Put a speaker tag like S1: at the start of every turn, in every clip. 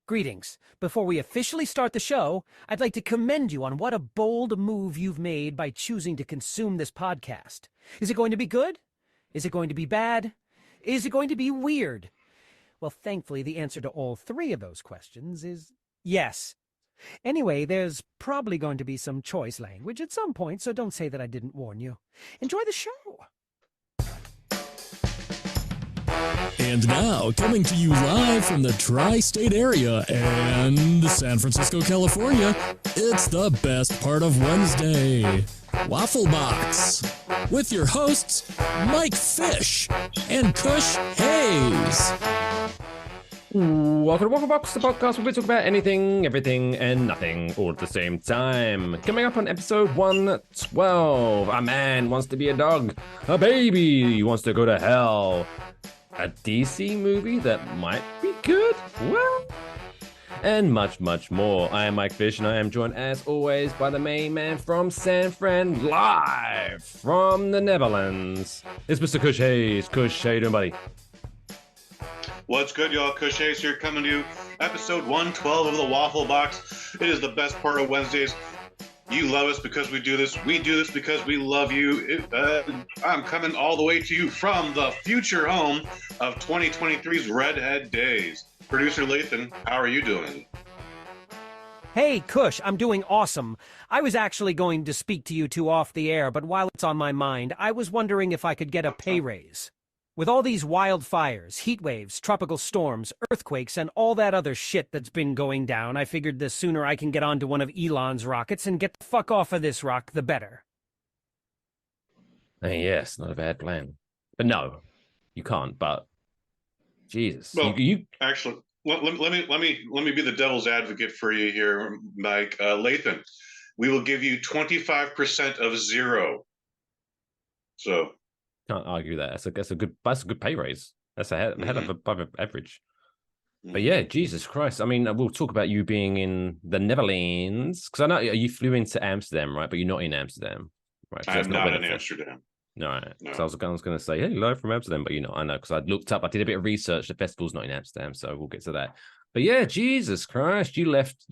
S1: Greetings. Before we officially start the show, I'd like to commend you on what a bold move you've made by choosing to consume this podcast. Is it going to be good? Is it going to be bad? Is it going to be weird? Well, thankfully, the answer to all three of those questions is yes. Anyway, there's probably going to be some choice language at some point, so don't say that I didn't warn you. Enjoy the show.
S2: And now, coming to you live from the tri-state area and San Francisco, California, it's the best part of Wednesday, Waffle Box, with your hosts, Mike Fish and Kush Hayes.
S3: Welcome to Waffle Box, the podcast where we talk about anything, everything, and nothing all at the same time. Coming up on episode 112, a man wants to be a dog, a baby wants to go to hell, a DC movie that might be good, well, and much, much more. I am Mike Fish, and I am joined, as always, by the main man from San Fran, live from the Netherlands. It's Mr. Kush Hayes. Kush, how you doing, buddy?
S4: What's good, y'all? Kush Hayes here, coming to you, episode 112 of the Waffle Box. It is the best part of Wednesdays. You love us because we do this. We do this because we love you. I'm coming all the way to you from the future home of 2023's Redhead Days. Producer Lathan, how are you doing?
S1: Hey, Kush, I'm doing awesome. I was actually going to speak to you two off the air, but while it's on my mind, I was wondering if I could get a pay raise. With all these wildfires, heat waves, tropical storms, earthquakes, and all that other shit that's been going down, I figured the sooner I can get onto one of Elon's rockets and get the fuck off of this rock, the better.
S3: Yes, not a bad plan. But no, you can't, but Jesus.
S4: Well, actually, let me be the devil's advocate for you here, Mike. Lathan, we will give you 25% of zero. So
S3: can't argue that. That's a good pay raise. That's ahead of above average. But yeah, Jesus Christ. I mean, we'll talk about you being in the Netherlands, because I know you flew into Amsterdam, right? But you're not in Amsterdam, right?
S4: I'm not in Amsterdam.
S3: No, right. No. So I was going to say, hey, live from Amsterdam, but you're not. I know, because I looked up, I did a bit of research. The festival's not in Amsterdam, so we'll get to that. But yeah, Jesus Christ, you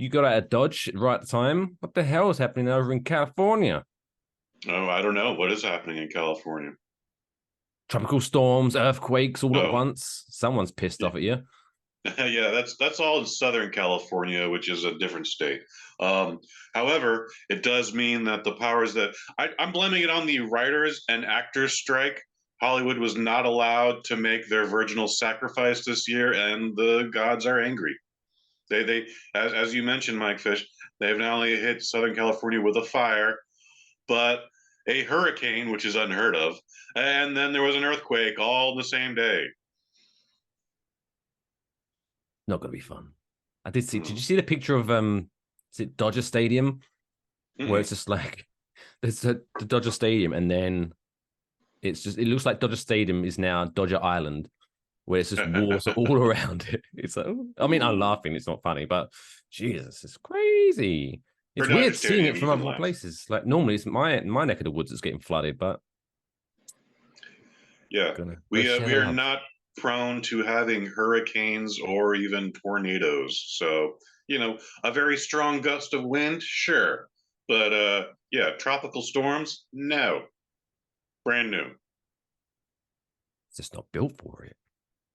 S3: got out of Dodge right at the time. What the hell is happening over in California?
S4: Oh, I don't know. What is happening in California?
S3: Tropical storms, earthquakes, all at once. Someone's pissed off at you.
S4: Yeah, that's all in Southern California, which is a different state. However, it does mean that the powers that I'm blaming it on the writers and actors strike. Hollywood was not allowed to make their virginal sacrifice this year, and the gods are angry. They as you mentioned, Mike Fish, they've not only hit Southern California with a fire, but a hurricane, which is unheard of, and then there was an earthquake all in the same day.
S3: Not going to be fun. I did see. Did you see the picture of is it Dodger Stadium, where it's just like there's the Dodger Stadium, and then it looks like Dodger Stadium is now Dodger Island, where it's just water all around it. It's like, I mean, I'm laughing. It's not funny, but Jesus, it's crazy. It's weird seeing it from other places. Like normally, it's my neck of the woods that's getting flooded, but
S4: yeah, we are not prone to having hurricanes or even tornadoes. So a very strong gust of wind, sure, but yeah, tropical storms, no, brand new.
S3: It's just not built for it.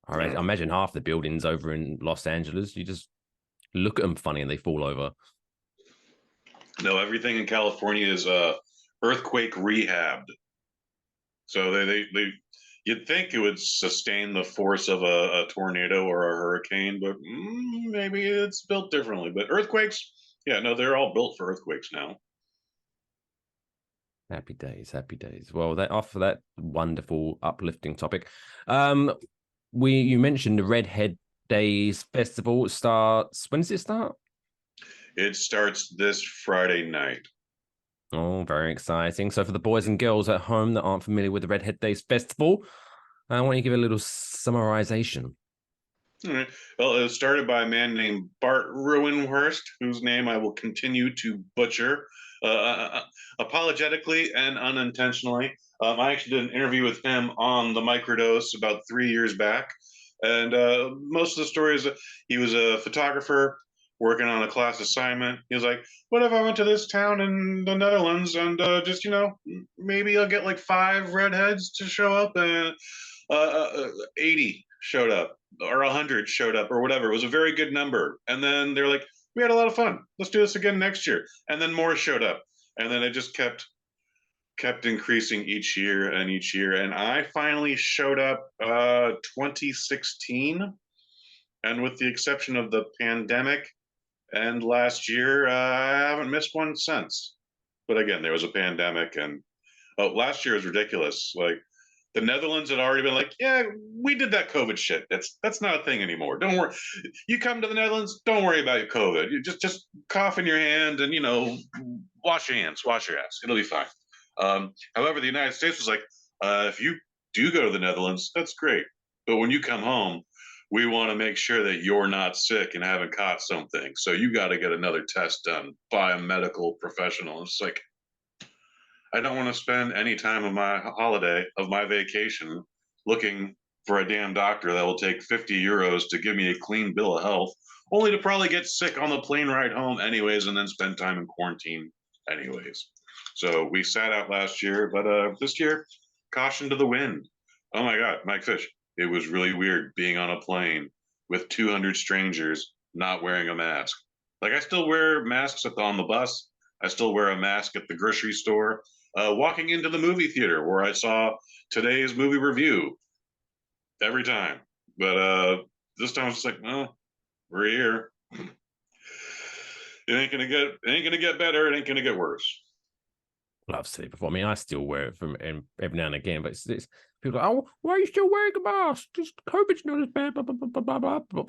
S3: All right, I imagine half the buildings over in Los Angeles, you just look at them funny and they fall over.
S4: No, everything in California is earthquake rehabbed. So they you'd think it would sustain the force of a tornado or a hurricane, but maybe it's built differently. But earthquakes, yeah, no, they're all built for earthquakes now.
S3: Happy days, happy days. Well, after that wonderful, uplifting topic, you mentioned the Redhead Days Festival starts. When does it start?
S4: It starts this Friday night.
S3: Oh, very exciting. So for the boys and girls at home that aren't familiar with the Redhead Days Festival, I want you to give a little summarization.
S4: All right. Well, it was started by a man named Bart Ruinhurst, whose name I will continue to butcher apologetically and unintentionally. I actually did an interview with him on the Microdose about 3 years back. And most of the stories, he was a photographer working on a class assignment. He was like, "What if I went to this town in the Netherlands and just maybe I'll get like 5 redheads to show up and 80 showed up or 100 showed up or whatever. It was a very good number. And then they're like, we had a lot of fun. Let's do this again next year. And then more showed up. And then it just kept increasing each year and each year. And I finally showed up 2016. And with the exception of the pandemic and last year, I haven't missed one since. But again, there was a pandemic, and last year was ridiculous. Like the Netherlands had already been like, yeah, we did that COVID shit. That's not a thing anymore. Don't worry. You come to the Netherlands, don't worry about your COVID. You just cough in your hand and wash your hands, wash your ass. It'll be fine. However, the United States was like, if you do go to the Netherlands, that's great. But when you come home, we want to make sure that you're not sick and haven't caught something. So you got to get another test done by a medical professional. It's like, I don't want to spend any time of my holiday, of my vacation, looking for a damn doctor that will take 50 euros to give me a clean bill of health, only to probably get sick on the plane ride home anyways, and then spend time in quarantine anyways. So we sat out last year, but this year, caution to the wind. Oh my God, Mike Fish. It was really weird being on a plane with 200 strangers not wearing a mask. Like I still wear masks on the bus. I still wear a mask at the grocery store. Walking into the movie theater where I saw today's movie review every time. But this time it's like, well, we're here. It ain't gonna get better. It ain't gonna get worse.
S3: Well, I've said it before. I mean, I still wear it from every now and again, but it's people are like, oh, why are you still wearing a mask? Just COVID's not as bad. Blah, blah, blah, blah, blah.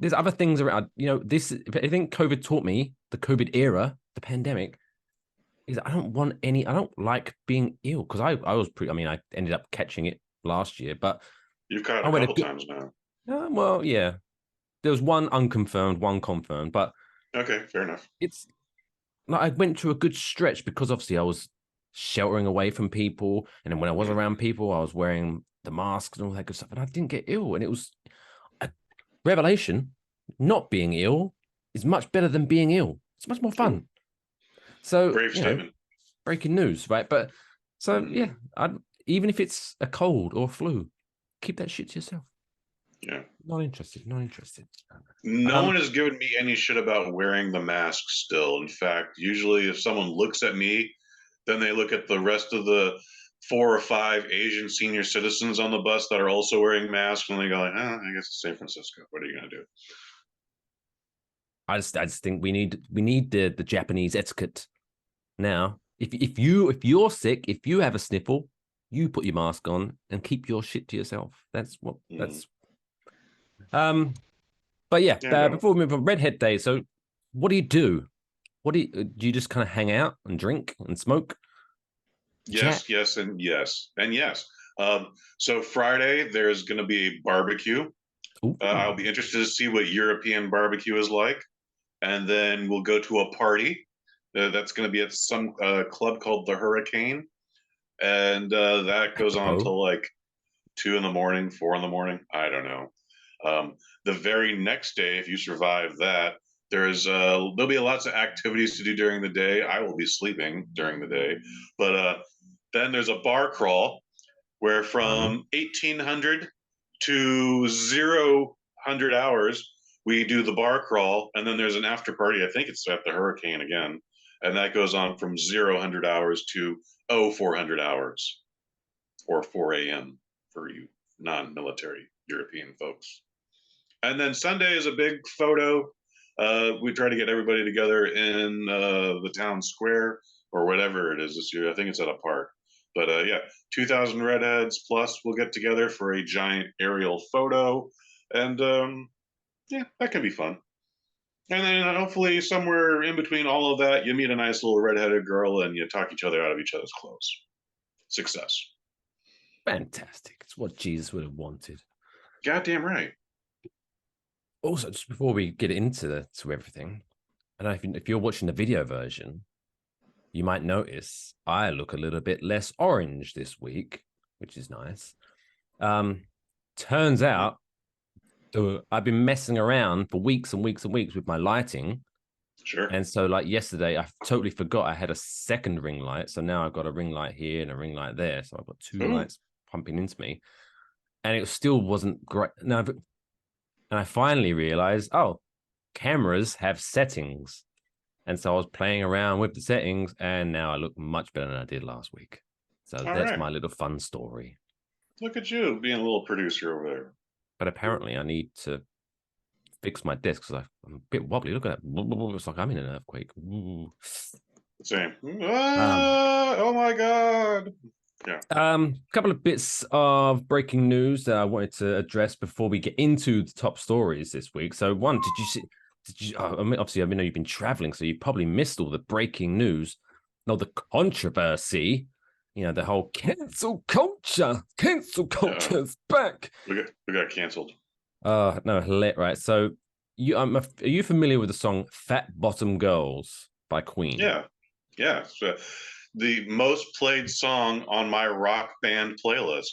S3: There's other things around. This. I think COVID taught me, the COVID era, the pandemic, is I don't like being ill because I was pretty. I mean, I ended up catching it last year, but
S4: you've caught it a couple times now.
S3: Well, yeah, there was one unconfirmed, one confirmed, but
S4: okay, fair enough.
S3: It's like I went through a good stretch because obviously I was sheltering away from people, and then when I was around people, I was wearing the masks and all that good stuff, and I didn't get ill, and it was a revelation. Not being ill is much better than being ill. It's much more fun. So,
S4: brave statement.
S3: Breaking news, right? But so yeah, even if it's a cold or flu, keep that shit to yourself.
S4: Yeah.
S3: Not interested.
S4: No one has given me any shit about wearing the mask still. In fact, usually if someone looks at me, then they look at the rest of the 4 or 5 Asian senior citizens on the bus that are also wearing masks, and they go like, I guess it's San Francisco. What are you gonna do?
S3: I just think we need the Japanese etiquette now. If you're sick, if you have a sniffle, you put your mask on and keep your shit to yourself. That's. But yeah, before we move on, Redhead Day. So, what do you do? Do you just kind of hang out and drink and smoke?
S4: Yes, and yes. So Friday there's going to be a barbecue. I'll be interested to see what European barbecue is like, and then we'll go to a party. That's going to be at some club called the Hurricane, and that goes on till like 2 in the morning, 4 in the morning. I don't know. The very next day, if you survive that, there'll be lots of activities to do during the day. I will be sleeping during the day, but then there's a bar crawl where from 1800 to 0000 hours we do the bar crawl, and then there's an after party. I think it's at the Hurricane again, and that goes on from 0000 hours to 0400 hours, or 4 a.m. for you non-military European folks. And then Sunday is a big photo. We try to get everybody together in the town square or whatever it is this year. I think it's at a park. But 2,000 redheads plus we'll get together for a giant aerial photo. And that can be fun. And then hopefully somewhere in between all of that, you meet a nice little redheaded girl and you talk each other out of each other's clothes. Success.
S3: Fantastic. It's what Jesus would have wanted.
S4: Goddamn right.
S3: Also, just before we get into everything, I don't know if you're watching the video version, you might notice I look a little bit less orange this week, which is nice. Turns out So I've been messing around for weeks and weeks and weeks with my lighting.
S4: Sure.
S3: And so like yesterday, I totally forgot I had a second ring light. So now I've got a ring light here and a ring light there. So I've got two lights pumping into me. And it still wasn't great. No, and I finally realized, oh, cameras have settings. And so I was playing around with the settings, and now I look much better than I did last week. So that's my little fun story.
S4: Look at you being a little producer over there.
S3: But apparently I need to fix my desk because I'm a bit wobbly. Look at that. It's like I'm in an earthquake. Ooh.
S4: Same. Oh my God. Yeah.
S3: Couple of bits of breaking news that I wanted to address before we get into the top stories this week. So, one, did you see? I mean, obviously, I know you've been traveling, so you probably missed all the breaking news. No, the controversy. You know, the whole cancel culture. Cancel culture is back.
S4: We got canceled.
S3: No, right. So, are you familiar with the song "Fat Bottom Girls" by Queen?
S4: Yeah. So, the most played song on my rock band playlist.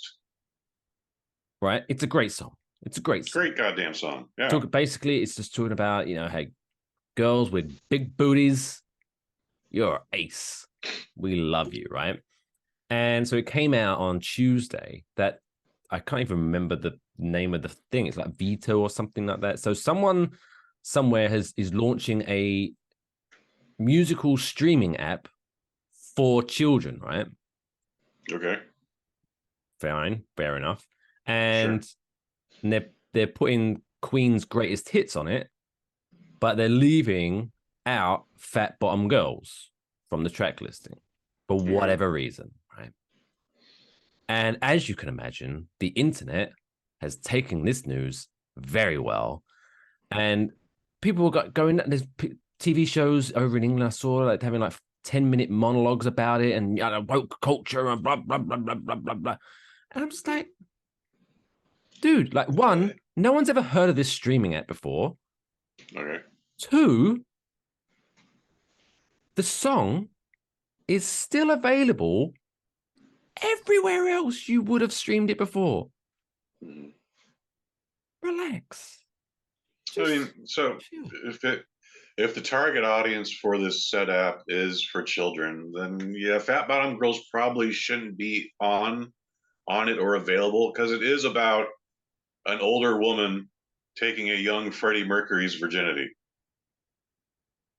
S3: Right. It's a great song. It's a great song.
S4: Great goddamn song. Yeah.
S3: Basically, it's just talking about, hey, girls with big booties, you're ace. We love you, right? And so it came out on Tuesday that I can't even remember the name of the thing. It's like Veto or something like that. So someone somewhere is launching a musical streaming app for children, right?
S4: Okay.
S3: Fine, fair enough. And they're putting Queen's greatest hits on it, but they're leaving out Fat Bottom Girls from the track listing for whatever reason, right? And as you can imagine, the internet has taken this news very well, and people got going. There's TV shows over in England I saw like having like 10-minute monologues about it and woke culture and blah blah blah blah blah blah blah. And I'm just like, dude, like, one, no one's ever heard of this streaming app before.
S4: Okay.
S3: Two, the song is still available everywhere else you would have streamed it before. Relax.
S4: If the target audience for this set app is for children, then yeah, Fat Bottom Girls probably shouldn't be on it or available, because it is about an older woman taking a young Freddie Mercury's virginity.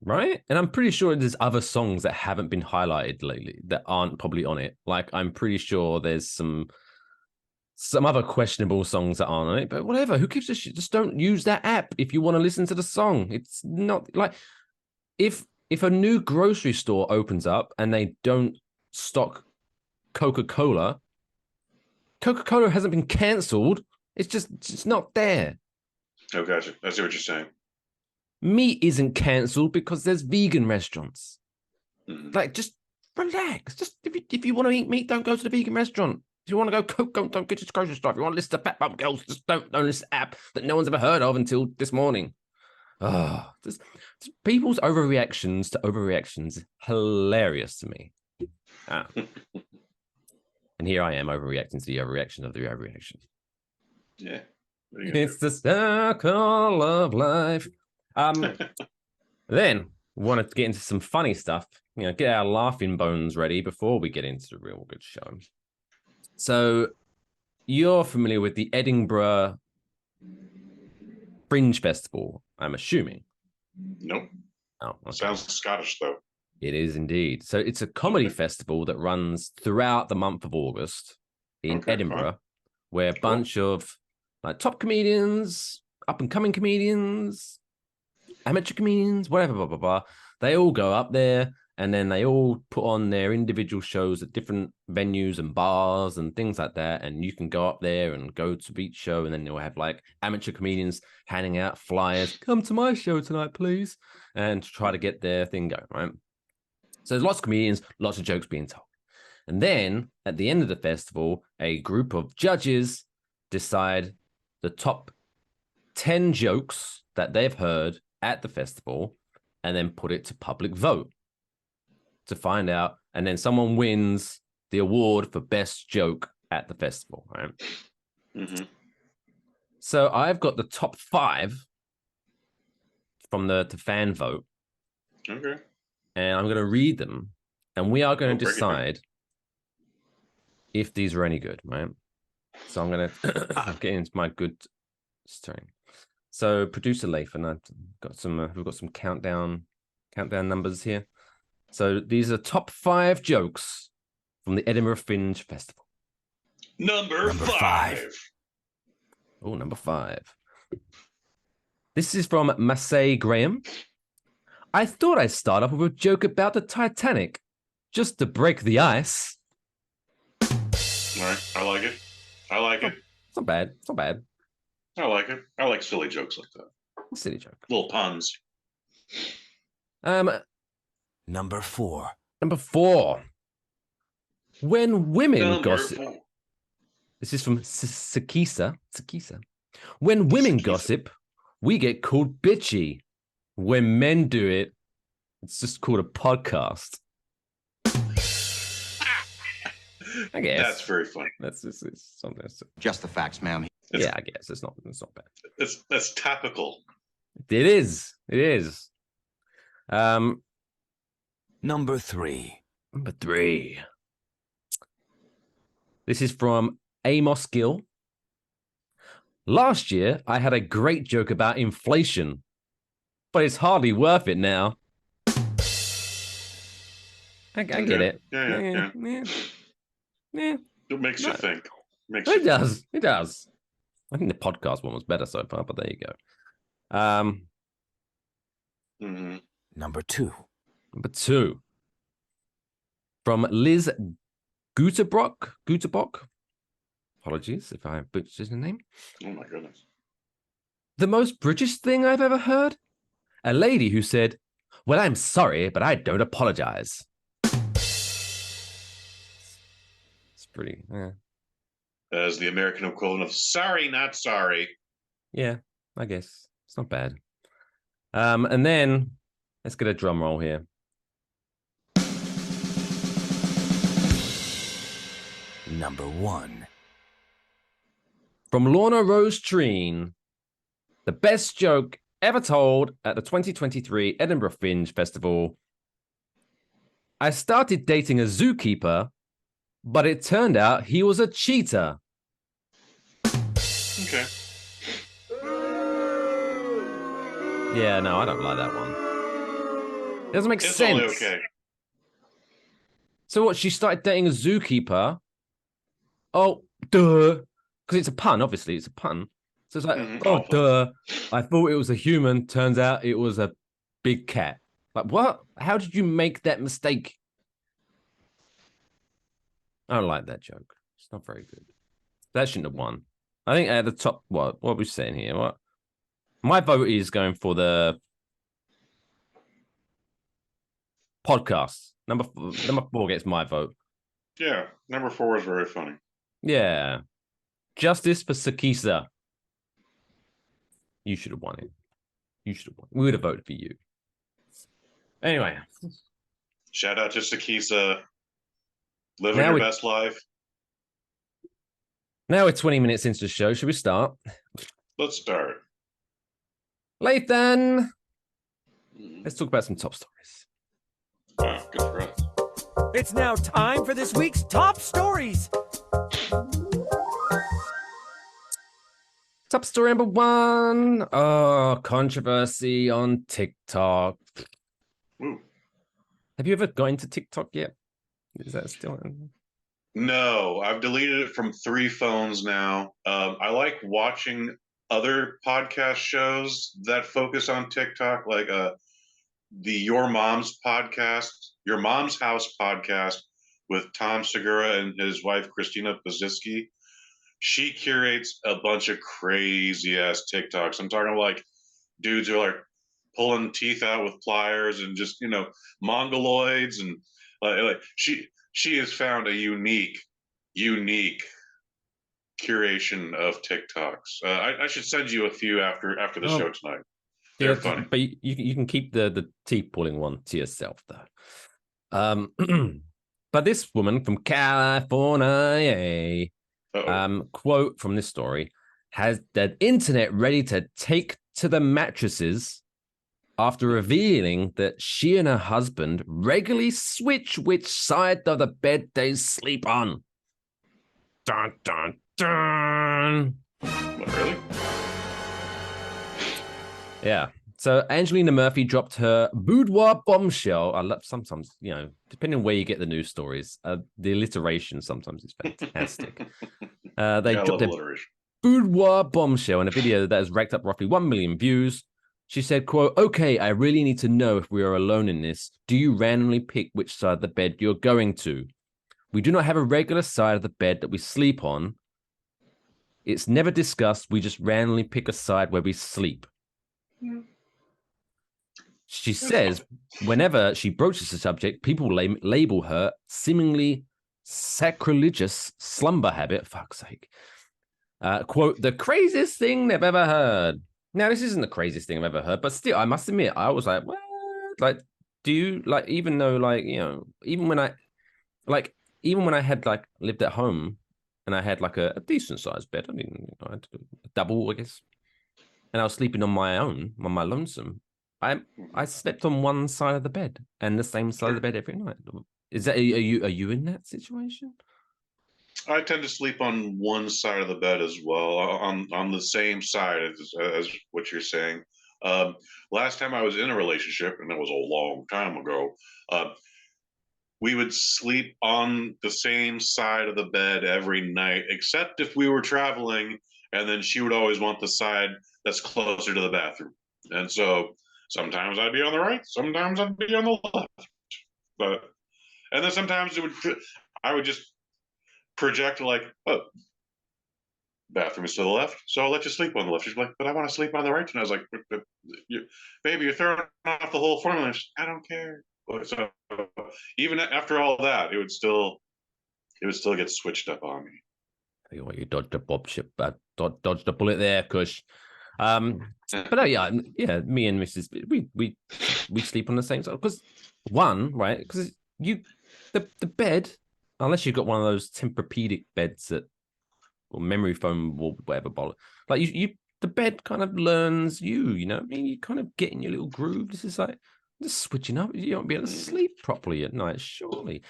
S3: Right? And I'm pretty sure there's other songs that haven't been highlighted lately that aren't probably on it. Like, I'm pretty sure there's some other questionable songs that aren't on it, but whatever. Who gives a shit? Just don't use that app if you want to listen to the song. It's not like if a new grocery store opens up and they don't stock Coca-Cola hasn't been cancelled. It's not there.
S4: Oh, gotcha. I see what you're saying.
S3: Meat isn't cancelled because there's vegan restaurants. Like, just relax. Just if you want to eat meat, don't go to the vegan restaurant. If you want to go, don't get to grocery store. If you want to listen to Fat Bottom Girls, just don't listen to app that no one's ever heard of until this morning. Just people's overreactions to overreactions, hilarious to me. And here I am overreacting to the overreaction of the overreaction.
S4: Yeah.
S3: It's the circle of life. Then wanted to get into some funny stuff, get our laughing bones ready before we get into the real good show. So you're familiar with the Edinburgh Fringe Festival, I'm assuming.
S4: Nope.
S3: Oh, okay.
S4: Sounds Scottish, though.
S3: It is indeed. So it's a comedy festival that runs throughout the month of August in Edinburgh, where a bunch of like top comedians, up-and-coming comedians, amateur comedians, whatever, blah, blah, blah. They all go up there, and then they all put on their individual shows at different venues and bars and things like that. And you can go up there and go to each show, and then they'll have like amateur comedians handing out flyers. Come to my show tonight, please. And try to get their thing going, right? So there's lots of comedians, lots of jokes being told. And then at the end of the festival, a group of judges decide the top 10 jokes that they've heard at the festival and then put it to public vote to find out. And then someone wins the award for best joke at the festival, right? So I've got the top 5 from the fan vote.
S4: Okay.
S3: And I'm going to read them. And we are going to
S4: break it down.
S3: decide if these are any good, right? So I'm going to get into my good story. So producer Lathan, I've got some. We've got some countdown numbers here. So these are top 5 jokes from the Edinburgh Fringe Festival.
S4: Number 5.
S3: Oh, number 5. This is from Massey Graham. I thought I'd start off with a joke about the Titanic, just to break the ice.
S4: All right, I like it.
S3: It's not bad. It's not bad.
S4: I like it. I like silly jokes like that.
S3: Silly joke.
S4: Little puns.
S5: Number 4.
S3: Number 4. When women gossip.
S4: 4.
S3: This is from Sakisa. When women gossip, we get called bitchy. When men do it, it's just called a podcast. I guess
S4: That's very funny.
S3: That's just something.
S5: Just the facts, ma'am.
S3: Yeah, I guess it's not bad.
S4: That's topical.
S3: It is.
S5: Number 3.
S3: Number 3. This is from Amos Gill. Last year, I had a great joke about inflation, but it's hardly worth it now. I get it.
S4: Yeah.
S3: Yeah.
S4: It makes you think.
S3: It does. I think the podcast one was better so far, but there you go.
S5: Number 2.
S3: Number 2. From Liz Guterbock. Apologies if I butchered the name.
S4: Oh my goodness.
S3: The most British thing I've ever heard? A lady who said, well, I'm sorry, but I don't apologize. It's pretty, yeah.
S4: As the American equivalent of sorry, not sorry.
S3: Yeah, I guess. It's not bad. And then, let's get a drum roll here.
S5: Number 1.
S3: From Lorna Rose Treen, the best joke ever told at the 2023 Edinburgh Fringe Festival. I started dating a zookeeper, but it turned out he was a cheater.
S4: Okay.
S3: Yeah, no, I don't like that one. It doesn't make
S4: It's
S3: sense.
S4: only okay.
S3: So what, she started dating a zookeeper? Oh, duh. Because it's a pun, obviously. It's a pun. So it's like, oh, duh. I thought it was a human. Turns out it was a big cat. Like, what? How did you make that mistake? I don't like that joke. It's not very good. That shouldn't have won. I think at the top, what are we saying here? What? My vote is going for the podcast. Number 4 gets my vote.
S4: Yeah, number 4 is very funny.
S3: Yeah. Justice for Sakisa. You should have won it. We would have voted for you. Anyway.
S4: Shout out to Sakisa. Living your best life.
S3: Now we're 20 minutes into the show. Should we start?
S4: Let's start.
S3: Lathan. Let's talk about some top stories.
S4: Good for us.
S1: It's now time for this week's top stories.
S3: Top story number 1. Oh, controversy on TikTok.
S4: Ooh.
S3: Have you ever gone into TikTok yet? Is that still?
S4: No, I've deleted it from 3 phones now. I like watching other podcast shows that focus on TikTok, like the Your Mom's podcast, Your Mom's House podcast with Tom Segura and his wife, Christina Pazitsky. She curates a bunch of crazy ass TikToks. I'm talking like dudes who are like pulling teeth out with pliers and just, mongoloids. And like she has found a unique curation of TikToks. I should send you a few after the show tonight. They're funny.
S3: But you can keep the teeth pulling one to yourself, though. But this woman from California, quote from this story: has the internet ready to take to the mattresses after revealing that she and her husband regularly switch which side of the bed they sleep on. Dun, dun, dun.
S4: What, really?
S3: Yeah. So Angelina Murphy dropped her boudoir bombshell. I love sometimes, depending on where you get the news stories, the alliteration sometimes is fantastic. They dropped their boudoir bombshell in a video that has racked up roughly 1 million views. She said, quote, "Okay, I really need to know if we are alone in this. Do you randomly pick which side of the bed you're going to? We do not have a regular side of the bed that we sleep on. It's never discussed. We just randomly pick a side where we sleep." She says whenever she broaches the subject, people label her seemingly sacrilegious slumber habit. Fuck's sake. Quote, "The craziest thing they've ever heard." Now, this isn't the craziest thing I've ever heard, but still, I must admit, I was like, what? Like, do you, like, even though, like, even when I had, like, lived at home and I had, like, a decent sized bed, I mean, I had a double, I guess, and I was sleeping on my own, on my lonesome, I slept on one side of the bed and the same side of the bed every night. Is that, are you in that situation?
S4: I tend to sleep on one side of the bed as well, on the same side as what you're saying. Last time I was in a relationship, and that was a long time ago, we would sleep on the same side of the bed every night, except if we were traveling, and then she would always want the side that's closer to the bathroom. And so sometimes I'd be on the right, sometimes I'd be on the left. And then sometimes I would just project like, oh, bathroom is to the left, so I'll let you sleep on the left. She's like, but I want to sleep on the right. And I was like, baby, you're throwing off the whole formula. I don't care. So even after all that, it would still get switched up on me.
S3: I think you dodged a dodged a bullet there, Kush. But yeah, me and Mrs. we sleep on the same side because right? Because the bed, unless you've got one of those Tempur-Pedic beds or memory foam or whatever, like the bed kind of learns you. I mean, you kind of get in your little groove. This is like just switching up. You won't be able to sleep properly at night, surely.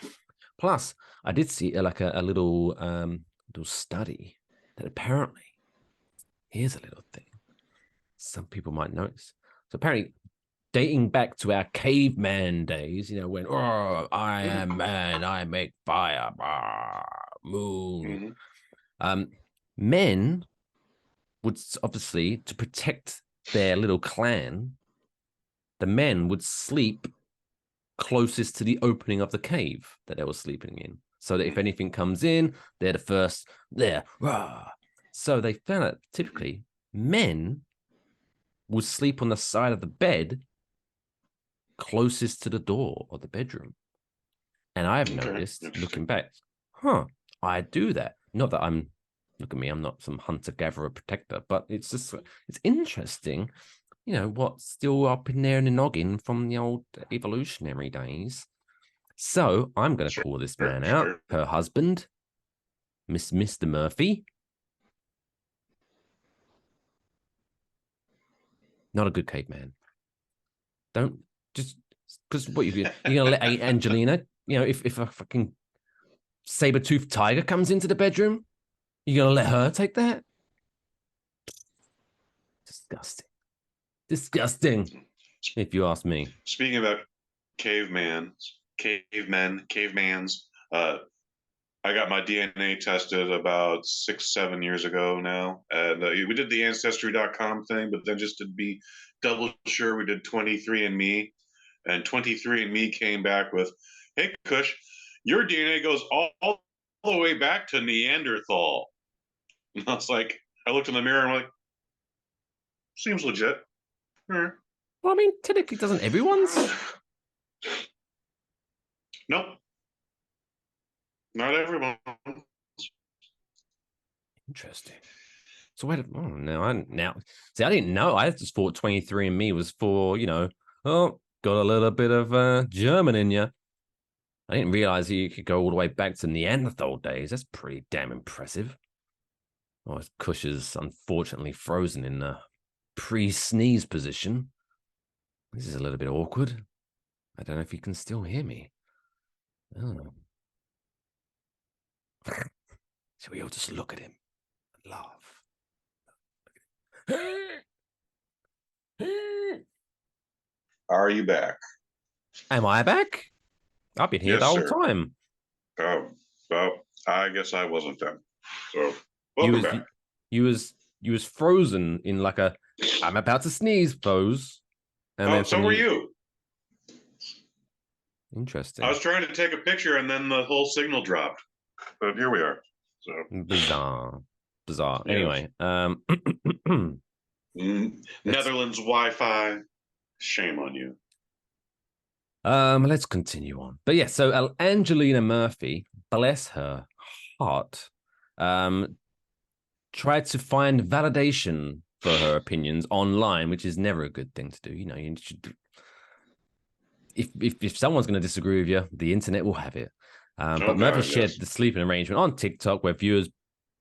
S3: Plus, I did see a little study that apparently, here's a little thing some people might notice. So apparently, dating back to our caveman days, when I am man, I make fire, moon. Men would obviously, to protect their little clan, the men would sleep closest to the opening of the cave that they were sleeping in, so that if anything comes in, they're the first there. So they found that typically men would sleep on the side of the bed closest to the door of the bedroom. And I've noticed, looking back, I do that. Not that look at me, I'm not some hunter-gatherer protector, but it's interesting, what's still up in there in the noggin from the old evolutionary days. So I'm going to call this man out, her husband, Mr. Murphy. Not a good caveman. Don't just because what you're gonna let Angelina, if a fucking saber-toothed tiger comes into the bedroom, you're gonna let her take that? Disgusting, if you ask me.
S4: Speaking about cavemans, I got my DNA tested about 6-7 years ago now, and we did the Ancestry.com thing, but then just to be double sure, we did 23andMe, and 23andMe came back with, "Hey, Kush, your DNA goes all the way back to Neanderthal." And I was like, I looked in the mirror and I'm like, seems legit.
S3: Well, I mean, technically, doesn't everyone's?
S4: Nope. Not everyone.
S3: Interesting. So wait, see, I didn't know. I just thought 23andMe was for, got a little bit of German in you. I didn't realize you could go all the way back to Neanderthal days. That's pretty damn impressive. Oh, Kush is unfortunately frozen in the pre-sneeze position. This is a little bit awkward. I don't know if you can still hear me. Oh. So we all just look at him and laugh.
S4: Are you back?
S3: Am I back? I've been here
S4: Yes,
S3: the whole
S4: sir.
S3: time.
S4: Oh, well, I guess I wasn't then. So,
S3: You
S4: welcome
S3: was
S4: back.
S3: you was frozen in like a I'm about to sneeze pose. And
S4: Oh,
S3: then
S4: so were you.
S3: Interesting.
S4: I was trying to take a picture and then the whole signal dropped. But here we are. So
S3: Bizarre.
S4: Yes.
S3: Anyway,
S4: Netherlands Wi-Fi. Shame on you.
S3: let's continue on. But yeah, so Angelina Murphy, bless her heart, tried to find validation for her opinions online, which is never a good thing to do. You know, you should. If someone's going to disagree with you, the internet will have it. But Murphy shared the sleeping arrangement on TikTok, where viewers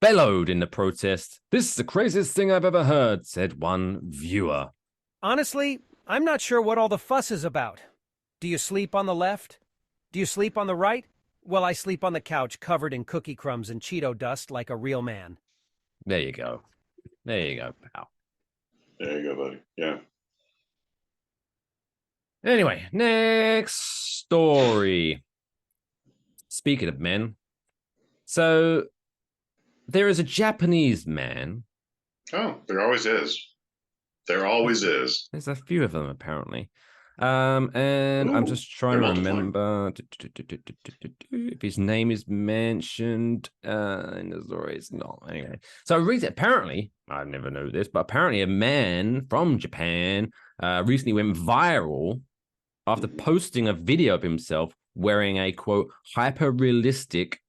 S3: bellowed in the protest. "This is the craziest thing I've ever heard," said one viewer.
S1: Honestly, I'm not sure what all the fuss is about. Do you sleep on the left? Do you sleep on the right? Well, I sleep on the couch covered in cookie crumbs and Cheeto dust like a real man.
S3: There you go. There you go, pal.
S4: There you go, buddy. Yeah.
S3: Anyway, next story. Speaking of men, so there is a Japanese man.
S4: Oh, there always is. There always is.
S3: There's a few of them apparently. And I'm just trying to remember if his name is mentioned in the story. It's not. Anyway, so apparently, I never knew this, but apparently a man from Japan recently went viral after posting a video of himself wearing a, quote, hyper-realistic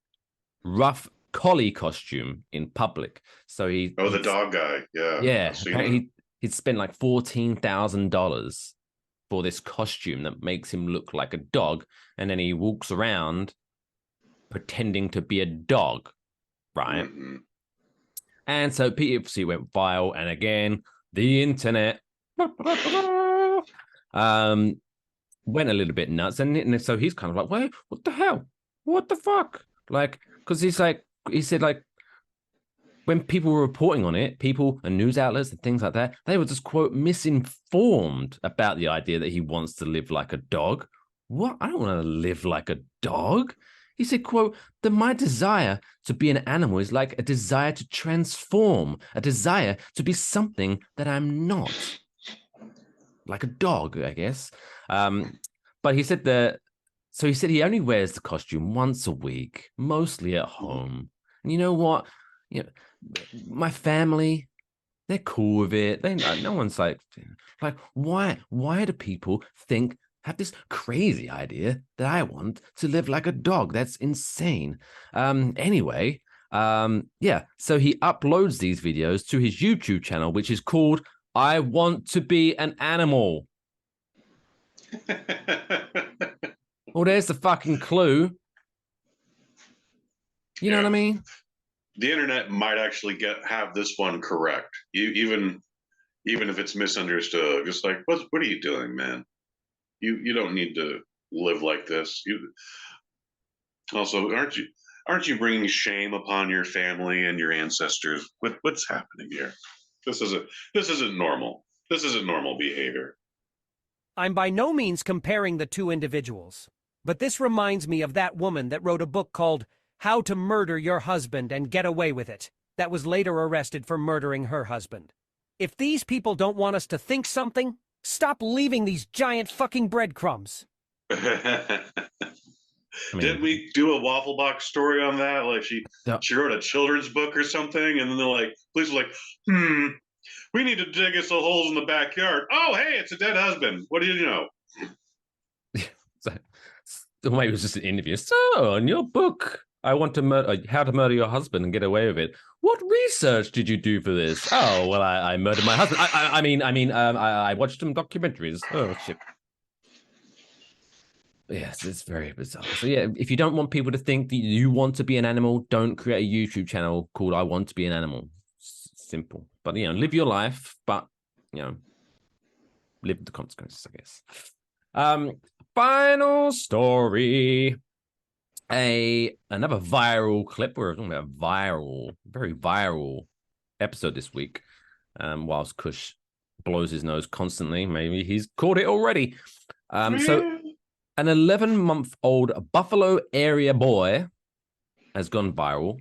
S3: rough collie costume in public. So the
S4: dog guy. Yeah.
S3: Yeah. Apparently he'd spent like $14,000 for this costume that makes him look like a dog, and then he walks around pretending to be a dog, right? Mm-hmm. And so PFC went viral, and again, the internet went a little bit nuts, and so he's kind of like, wait, what the hell? What the fuck? Like, because he said like, when people were reporting on it, people and news outlets and things like that, they were just, quote, misinformed about the idea that he wants to live like a dog. What? I don't want to live like a dog. He said, quote, that my desire to be an animal is like a desire to transform, a desire to be something that I'm not. Like a dog, I guess. But he said he said he only wears the costume once a week, mostly at home. And you know what? You know, my family, they're cool with it. No one's like why do people have this crazy idea that I want to live like a dog? That's insane. Anyway, yeah. So he uploads these videos to his YouTube channel, which is called I Want to Be an Animal. Well, there's the fucking clue. You know what I mean?
S4: The internet might actually have this one correct. Even if it's misunderstood, just like what are you doing, man? You don't need to live like this. Also, aren't you bringing shame upon your family and your ancestors? What's happening here? This isn't normal. This isn't normal behavior.
S1: I'm by no means comparing the two individuals, but this reminds me of that woman that wrote a book called How to Murder Your Husband and Get Away with It, that was later arrested for murdering her husband. If these people don't want us to think something, stop leaving these giant fucking breadcrumbs.
S4: Didn't we do a Waffle Box story on that? Like she wrote a children's book or something, and then they're like, police are like, we need to dig us some holes in the backyard. Oh, hey, it's a dead husband. What do you know?
S3: The way it was just an interview. So, in your book, I want to murder How to Murder Your Husband and Get Away with It. What research did you do for this? Oh, well, I murdered my husband. I watched some documentaries. Oh shit. Yes, it's very bizarre. So yeah, if you don't want people to think that you want to be an animal, don't create a YouTube channel called I Want to Be an Animal. Simple. But, live your life, but, live with the consequences, I guess. Final story. Another viral clip. We're talking about very viral episode this week. Whilst Kush blows his nose constantly. Maybe he's caught it already. So an 11-month-old Buffalo area boy has gone viral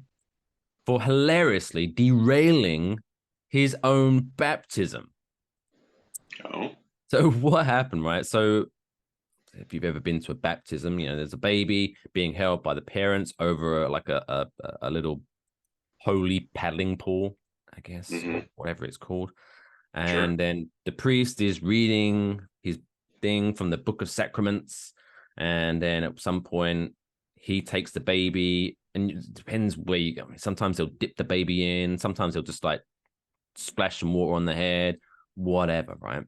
S3: for hilariously derailing his own baptism.
S4: Oh.
S3: So what happened, right? So if you've ever been to a baptism, there's a baby being held by the parents over like a little holy paddling pool, I guess, or whatever it's called. And then the priest is reading his thing from the Book of Sacraments. And then at some point, he takes the baby, and it depends where you go. Sometimes he'll dip the baby in. Sometimes he'll just like splash some water on the head, whatever, right?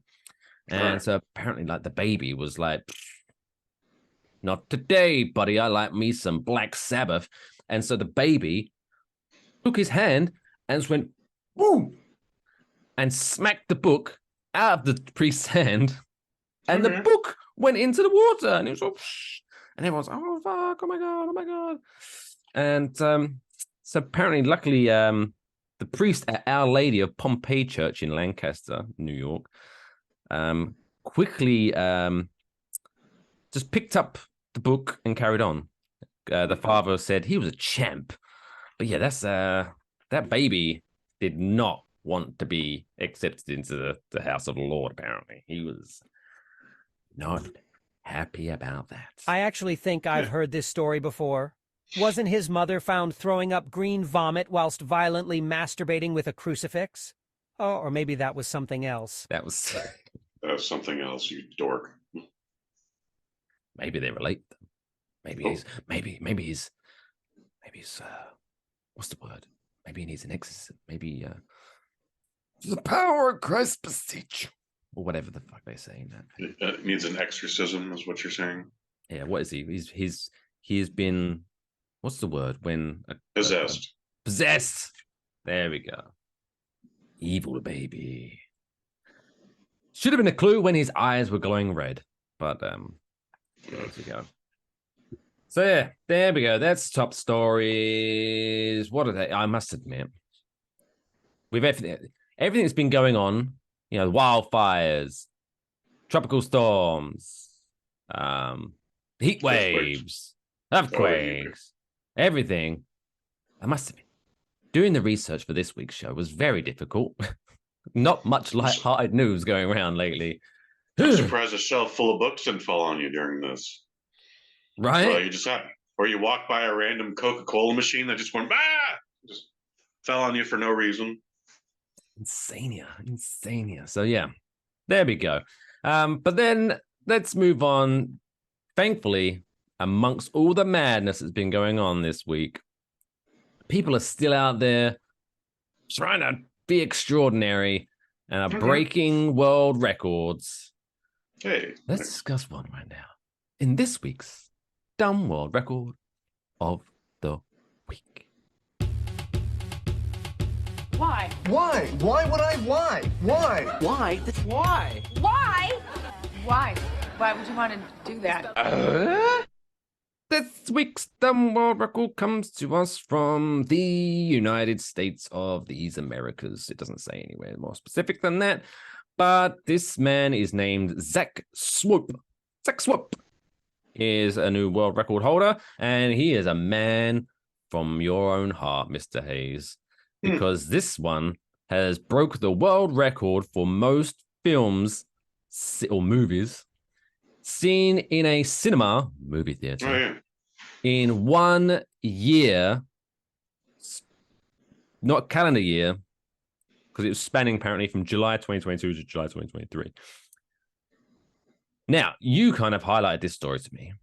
S3: And so apparently, like, the baby was like, not today, buddy. I like me some Black Sabbath. And so the baby took his hand and just went, woo, and smacked the book out of the priest's hand. And the book went into the water. And it was all, and everyone's like, oh, fuck, oh, my God. And so apparently, luckily, the priest at Our Lady of Pompeii Church in Lancaster, New York, quickly just picked up the book and carried on. The father said he was a champ. But yeah, that's that baby did not want to be accepted into the house of the Lord, apparently. He was not happy about that.
S1: I actually think I've heard this story before. Wasn't his mother found throwing up green vomit whilst violently masturbating with a crucifix? Oh, or maybe that was something else.
S3: That was
S4: something else, you dork.
S3: Maybe they relate. Maybe he's what's the word? Maybe he needs an exorcism. Maybe the power of Christ beseech, or whatever the fuck they say.
S4: Needs an exorcism, is what you're saying.
S3: Yeah, what is he? He has been, what's the word when
S4: possessed?
S3: Possessed. There we go. Evil baby. Should have been a clue when his eyes were glowing red, but there we go. So yeah, there we go. That's top stories. What are they? I must admit, with everything that's been going on, wildfires, tropical storms, heat waves, earthquakes, everything. I must admit, doing the research for this week's show was very difficult. Not much light-hearted news going around lately.
S4: I'm surprised a shelf full of books didn't fall on you during this.
S3: Right?
S4: So you just or you walk by a random Coca-Cola machine that just went, just fell on you for no reason.
S3: Insania. So yeah, there we go. But then let's move on. Thankfully, amongst all the madness that's been going on this week, people are still out there trying to be extraordinary and are breaking world records.
S4: Hey,
S3: let's discuss one right now in this week's Dumb World Record of the Week.
S6: Why?
S7: Why? Why would I lie? Why?
S6: Why?
S7: Why?
S6: Why? Why? Why would you want to do that?
S3: This week's Dumb World Record comes to us from the United States of these Americas. It doesn't say anywhere more specific than that, but this man is named Zach Swope. Zach Swope is a new world record holder, and he is a man from your own heart, Mr. Hayes, because this one has broke the world record for most films or movies seen in a cinema movie theater in 1 year, not calendar year, because it was spanning apparently from July 2022 to July 2023. Now, you kind of highlighted this story to me,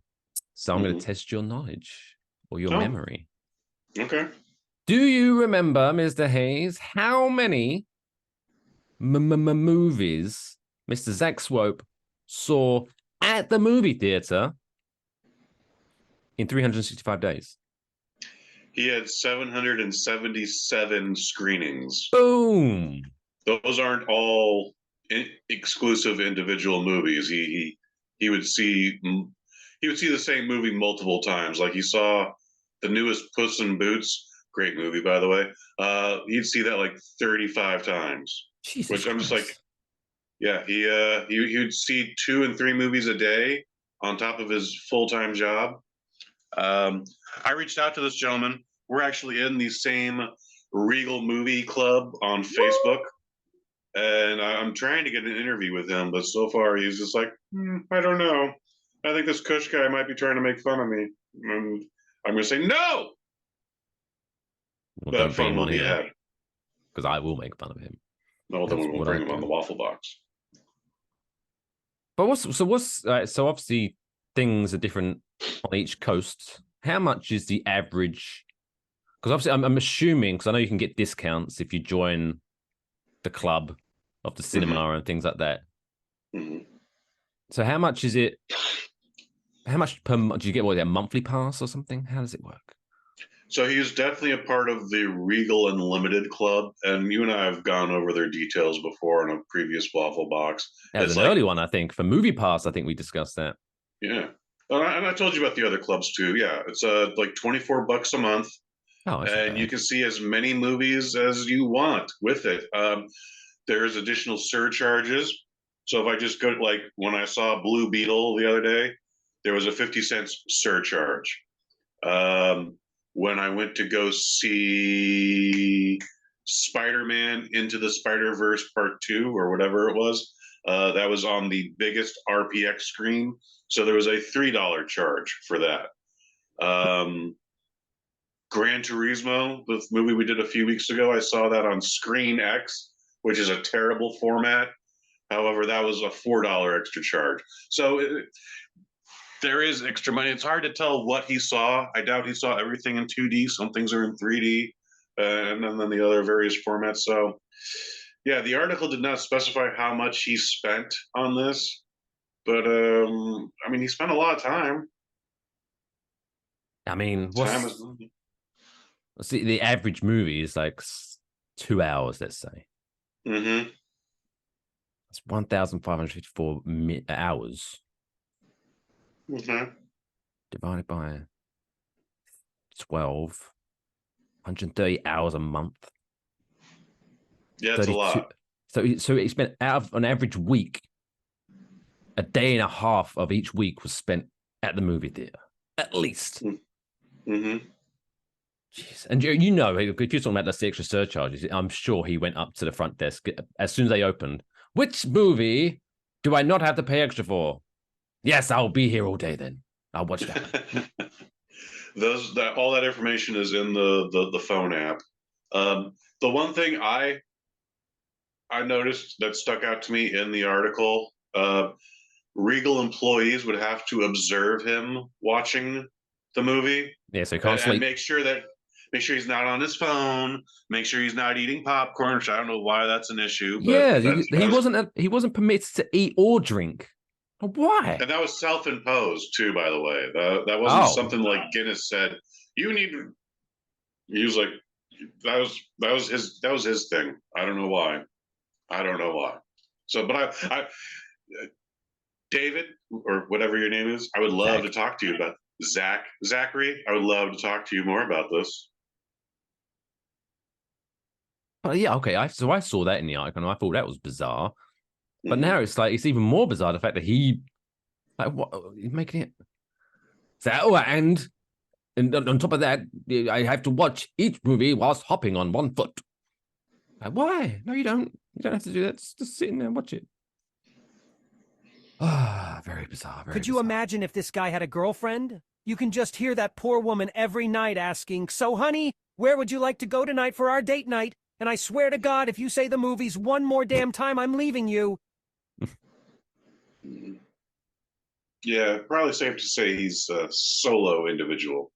S3: so I'm going to test your knowledge or your memory.
S4: Okay.
S3: Do you remember, Mr. Hayes, how many movies Mr. Zach Swope saw at the movie theater in 365 days?
S4: He had 777 screenings.
S3: Boom.
S4: Those aren't all exclusive individual movies. He would see the same movie multiple times. Like he saw the newest Puss in Boots, great movie by the way. He'd see that like 35 times.
S3: Jesus
S4: which I'm
S3: Christ.
S4: just like, yeah, he would see 2 and 3 movies a day on top of his full-time job. I reached out to this gentleman. We're actually in the same Regal Movie Club on Facebook, and I'm trying to get an interview with him, but so far he's just like, I don't know. I think this Kush guy might be trying to make fun of me. And I'm going to say no.
S3: Well,
S4: But
S3: don't bring
S4: fun
S3: him
S4: will
S3: on
S4: be
S3: here,
S4: had.
S3: because I will make fun of him.
S4: No, then
S3: That's
S4: we won't
S3: what I
S4: bring him
S3: do.
S4: on the Waffle Box.
S3: But so obviously things are different on each coast. How much is the average? Because obviously I'm assuming, because I know you can get discounts if you join the club of the cinema and things like that.
S4: Mm-hmm.
S3: So how much is it? How much per month? Do you get a monthly pass or something? How does it work?
S4: So he's definitely a part of the Regal Unlimited Club, and you and I have gone over their details before in a previous Waffle Box.
S3: That was
S4: It's
S3: an
S4: like,
S3: early one, I think. For Movie Pass, I think we discussed that.
S4: yeah, and I told you about the other clubs too. Yeah, it's like $24 a month,
S3: Oh, that's not
S4: and you
S3: bad.
S4: can see as many movies as you want with it. There's additional surcharges. So if I just go, like when I saw Blue Beetle the other day, there was a 50 cents surcharge. When I went to go see Spider-Man Into the Spider-Verse Part 2 or whatever it was, that was on the biggest RPX screen. So there was a $3 charge for that. Gran Turismo, the movie we did a few weeks ago, I saw that on Screen X, which is a terrible format. However, that was a $4 extra charge. So there is extra money. It's hard to tell what he saw. I doubt he saw everything in 2D. Some things are in 3D, and then the other various formats. So, yeah, the article did not specify how much he spent on this, but I mean, he spent a lot of time.
S3: I mean,
S4: Time is money.
S3: see, the average movie is like 2 hours, let's say.
S4: Mm-hmm.
S3: That's 1,554 hours
S4: Mm-hmm.
S3: divided by 12, 130 hours a month.
S4: Yeah, it's a lot.
S3: So he spent out of an average week, a day and a half of each week was spent at the movie theater, at least.
S4: Mm-hmm.
S3: Jeez. And you know, if you're talking about the extra surcharges, I'm sure he went up to the front desk as soon as they opened. Which movie do I not have to pay extra for? Yes, I'll be here all day then. I'll watch that.
S4: All that information is in the phone app. The one thing I noticed that stuck out to me in the article, Regal employees would have to observe him watching the movie.
S3: Yeah, so he can't sleep.
S4: And make sure he's not on his phone. Make sure he's not eating popcorn. Which I don't know why that's an issue. But
S3: yeah, he wasn't permitted to eat or drink. Why?
S4: And that was self-imposed too, by the way. That wasn't something like Guinness said. You need to. He was like, that was his thing. I don't know why. So, but I David or whatever your name is, I would love to talk to you about Zachary. I would love to talk to you more about this.
S3: Oh, yeah, okay. So I saw that in the article, and I thought that was bizarre. But now it's even more bizarre the fact that he's making it. So, and on top of that, I have to watch each movie whilst hopping on one foot. Why? No, you don't. You don't have to do that. Just sit in there and watch it. Very bizarre.
S1: Could you imagine if this guy had a girlfriend? You can just hear that poor woman every night asking, "So, honey, where would you like to go tonight for our date night? And I swear to God, if you say the movies one more damn time, I'm leaving you."
S4: Yeah, probably safe to say he's a solo individual.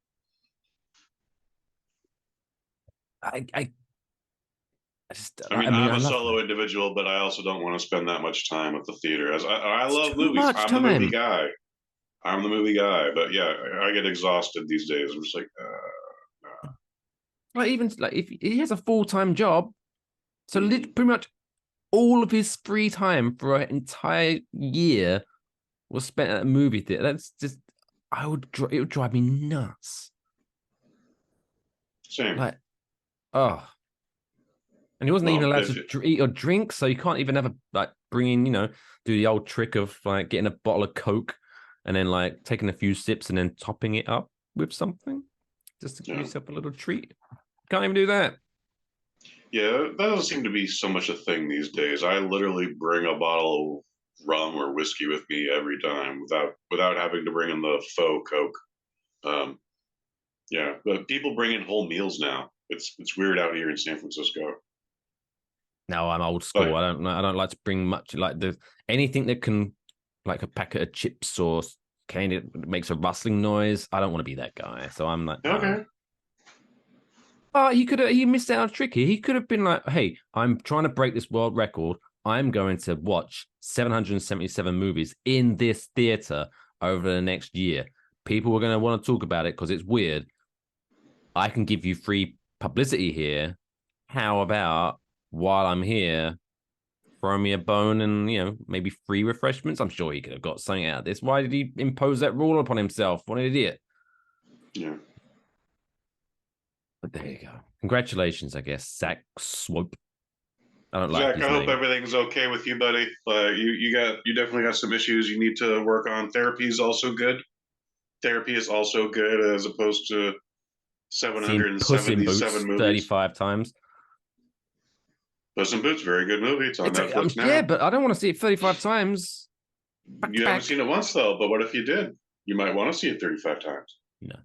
S3: I
S4: mean, I'm a solo individual, but I also don't want to spend that much time at the theater. As I love movies. I'm the movie guy. But yeah, I get exhausted these days. I'm just like,
S3: Like even like if he has a full-time job, so pretty much all of his free time for an entire year was spent at a movie theater. That's just it would drive me nuts.
S4: Same.
S3: Like, oh, and he wasn't even allowed to eat or drink, so you can't even have bring in, do the old trick of like getting a bottle of Coke and then like taking a few sips and then topping it up with something just to give yourself a little treat. Can't even do that.
S4: Yeah, that doesn't seem to be so much a thing these days. I literally bring a bottle of rum or whiskey with me every time without having to bring in the faux Coke. Yeah, but people bring in whole meals now. It's weird out here in San Francisco.
S3: No, I'm old school. I don't like to bring much like anything that can, like a packet of chips or candy that makes a rustling noise. I don't want to be that guy. So I'm like,
S4: okay.
S3: No. Oh, he missed out on a trick here. He could have been like, hey, I'm trying to break this world record. I'm going to watch 777 movies in this theater over the next year. People are going to want to talk about it because it's weird. I can give you free publicity here. How about while I'm here, throw me a bone and, maybe free refreshments? I'm sure he could have got something out of this. Why did he impose that rule upon himself? What an idiot.
S4: Yeah.
S3: But there you go. Congratulations, I guess, Zach Swope. I don't like
S4: Zach,
S3: his
S4: I hope
S3: name.
S4: everything's okay with you, buddy. You definitely got some issues you need to work on. Therapy is also good. Therapy is also good as opposed to 777 movies.
S3: 35 times.
S4: Puss in Boots, very good movie. It's on Netflix now.
S3: Yeah, but I don't want to see it 35 times.
S4: You haven't seen it once, though. But what if you did? You might want to see it 35 times.
S3: No.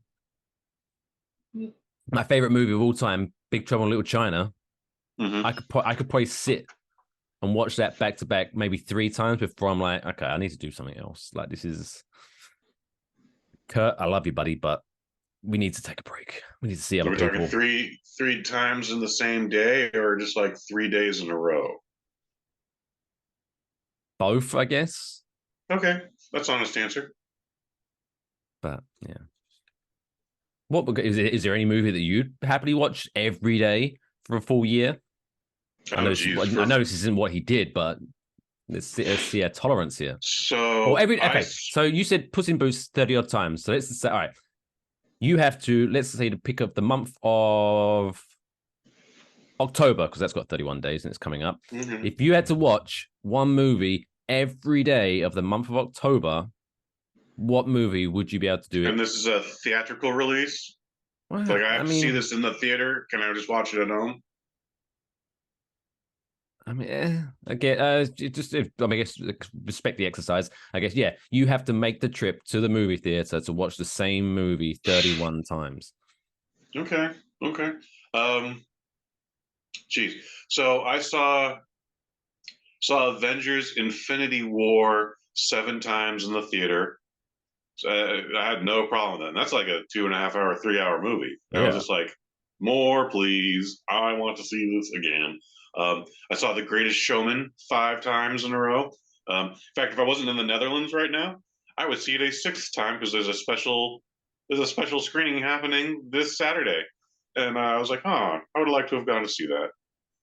S3: My favorite movie of all time, Big Trouble in Little China.
S4: Mm-hmm.
S3: I could probably sit and watch that back to back maybe 3 times before I'm like, okay, I need to do something else. Like, this is Kurt, I love you, buddy, but we need to take a break. We need to see other people.
S4: We're talking three times in the same day, or just like 3 days in a row?
S3: Both, I guess.
S4: Okay, that's honest answer.
S3: But yeah. Is there any movie that you'd happily watch every day for a full year? I know this isn't what he did, but let's see a tolerance here.
S4: So
S3: So you said Puss in Boots 30 odd times. So let's say, all right, you have to, let's say, to pick up the month of October, because that's got 31 days and it's coming up.
S4: Mm-hmm.
S3: If you had to watch one movie every day of the month of October, what movie would you be able to do?
S4: And this is a theatrical release?
S3: Well,
S4: like I have to see this in the theater? Can I just watch it at home?
S3: I mean, I guess respect the exercise. I guess, yeah, you have to make the trip to the movie theater to watch the same movie 31 times.
S4: Okay. Geez. So I saw Avengers Infinity War 7 times in the theater. So I had no problem with that. And that's like a 2.5 hour, 3 hour movie. I was just like, more, please. I want to see this again. I saw The Greatest Showman 5 times in a row. In fact, if I wasn't in the Netherlands right now, I would see it a 6th time because there's a special screening happening this Saturday. And I was like, I would like to have gone to see that,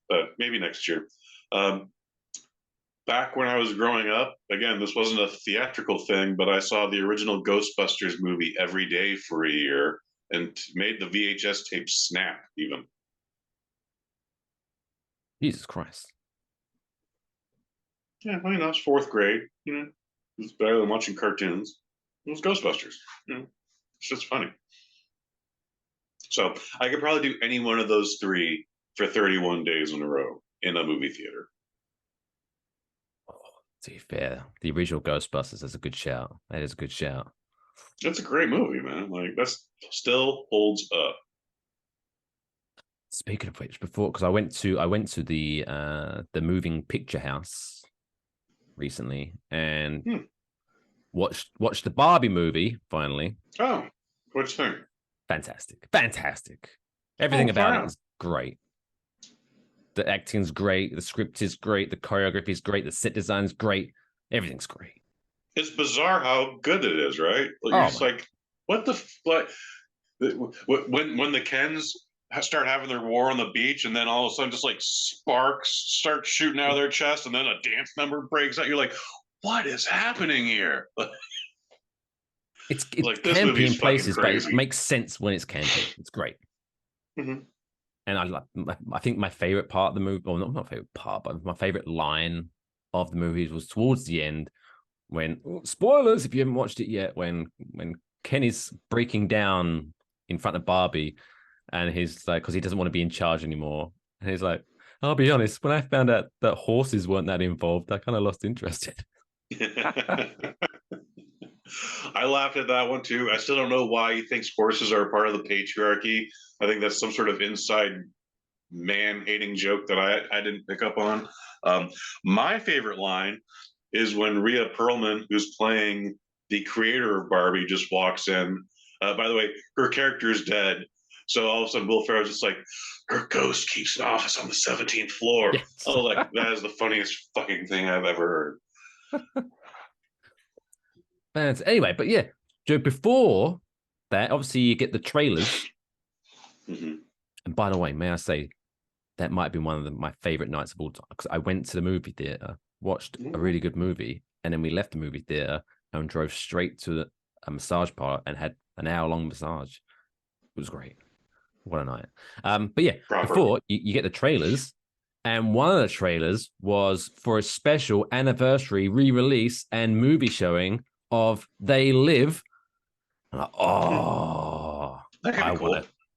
S4: but maybe next year. Back when I was growing up, again, this wasn't a theatrical thing, but I saw the original Ghostbusters movie every day for a year and made the VHS tape snap even.
S3: Jesus Christ.
S4: Yeah, I was 4th grade. It was better than watching cartoons. It was Ghostbusters. It's just funny. So I could probably do any one of those 3 for 31 days in a row in a movie theater.
S3: To be fair, the original Ghostbusters is a good shout. That is a good shout.
S4: That's a great movie, man. Like, that still holds up.
S3: Speaking of which, because I went to the moving picture house recently and watched the Barbie movie finally.
S4: Oh, what'd you think?
S3: Fantastic. Everything about it is great. The acting's great, the script is great, the choreography is great, the set design is great, everything's great.
S4: It's bizarre how good it is, right? Like, you're just like, what the when the Kens start having their war on the beach, and then all of a sudden, just like sparks start shooting out of their chest, and then a dance number breaks out. You're like, what is happening here?
S3: It's
S4: Like, this
S3: campy
S4: movie's
S3: in places,
S4: fucking
S3: but it
S4: crazy.
S3: makes sense when it's campy. It's great.
S4: Mhm.
S3: And I think my favorite part of the movie, or not my favorite part, but my favorite line of the movies was towards the end when, spoilers if you haven't watched it yet, when Ken is breaking down in front of Barbie, and he's like, because he doesn't want to be in charge anymore, and he's like, I'll be honest, when I found out that horses weren't that involved, I kind of lost interest.
S4: I laughed at that one too. I still don't know why he thinks horses are a part of the patriarchy. I think that's some sort of inside man-hating joke that I didn't pick up on. My favorite line is when Rhea Perlman, who's playing the creator of Barbie, just walks in. By the way, her character is dead. So all of a sudden, Will Ferrell's just like, her ghost keeps an office on the 17th floor.
S3: Yes.
S4: Oh, like, that is the funniest fucking thing I've ever heard.
S3: Anyway, but yeah, Joe, before that, obviously you get the trailers.
S4: Mm-hmm.
S3: And by the way, may I say, that might be one of my favorite nights of all time, because I went to the movie theater, watched a really good movie, and then we left the movie theater and drove straight to a massage parlor and had an hour-long massage. It was great. What a night. But yeah, before you get the trailers, and one of the trailers was for a special anniversary re-release and movie showing of They Live. I'm like, oh,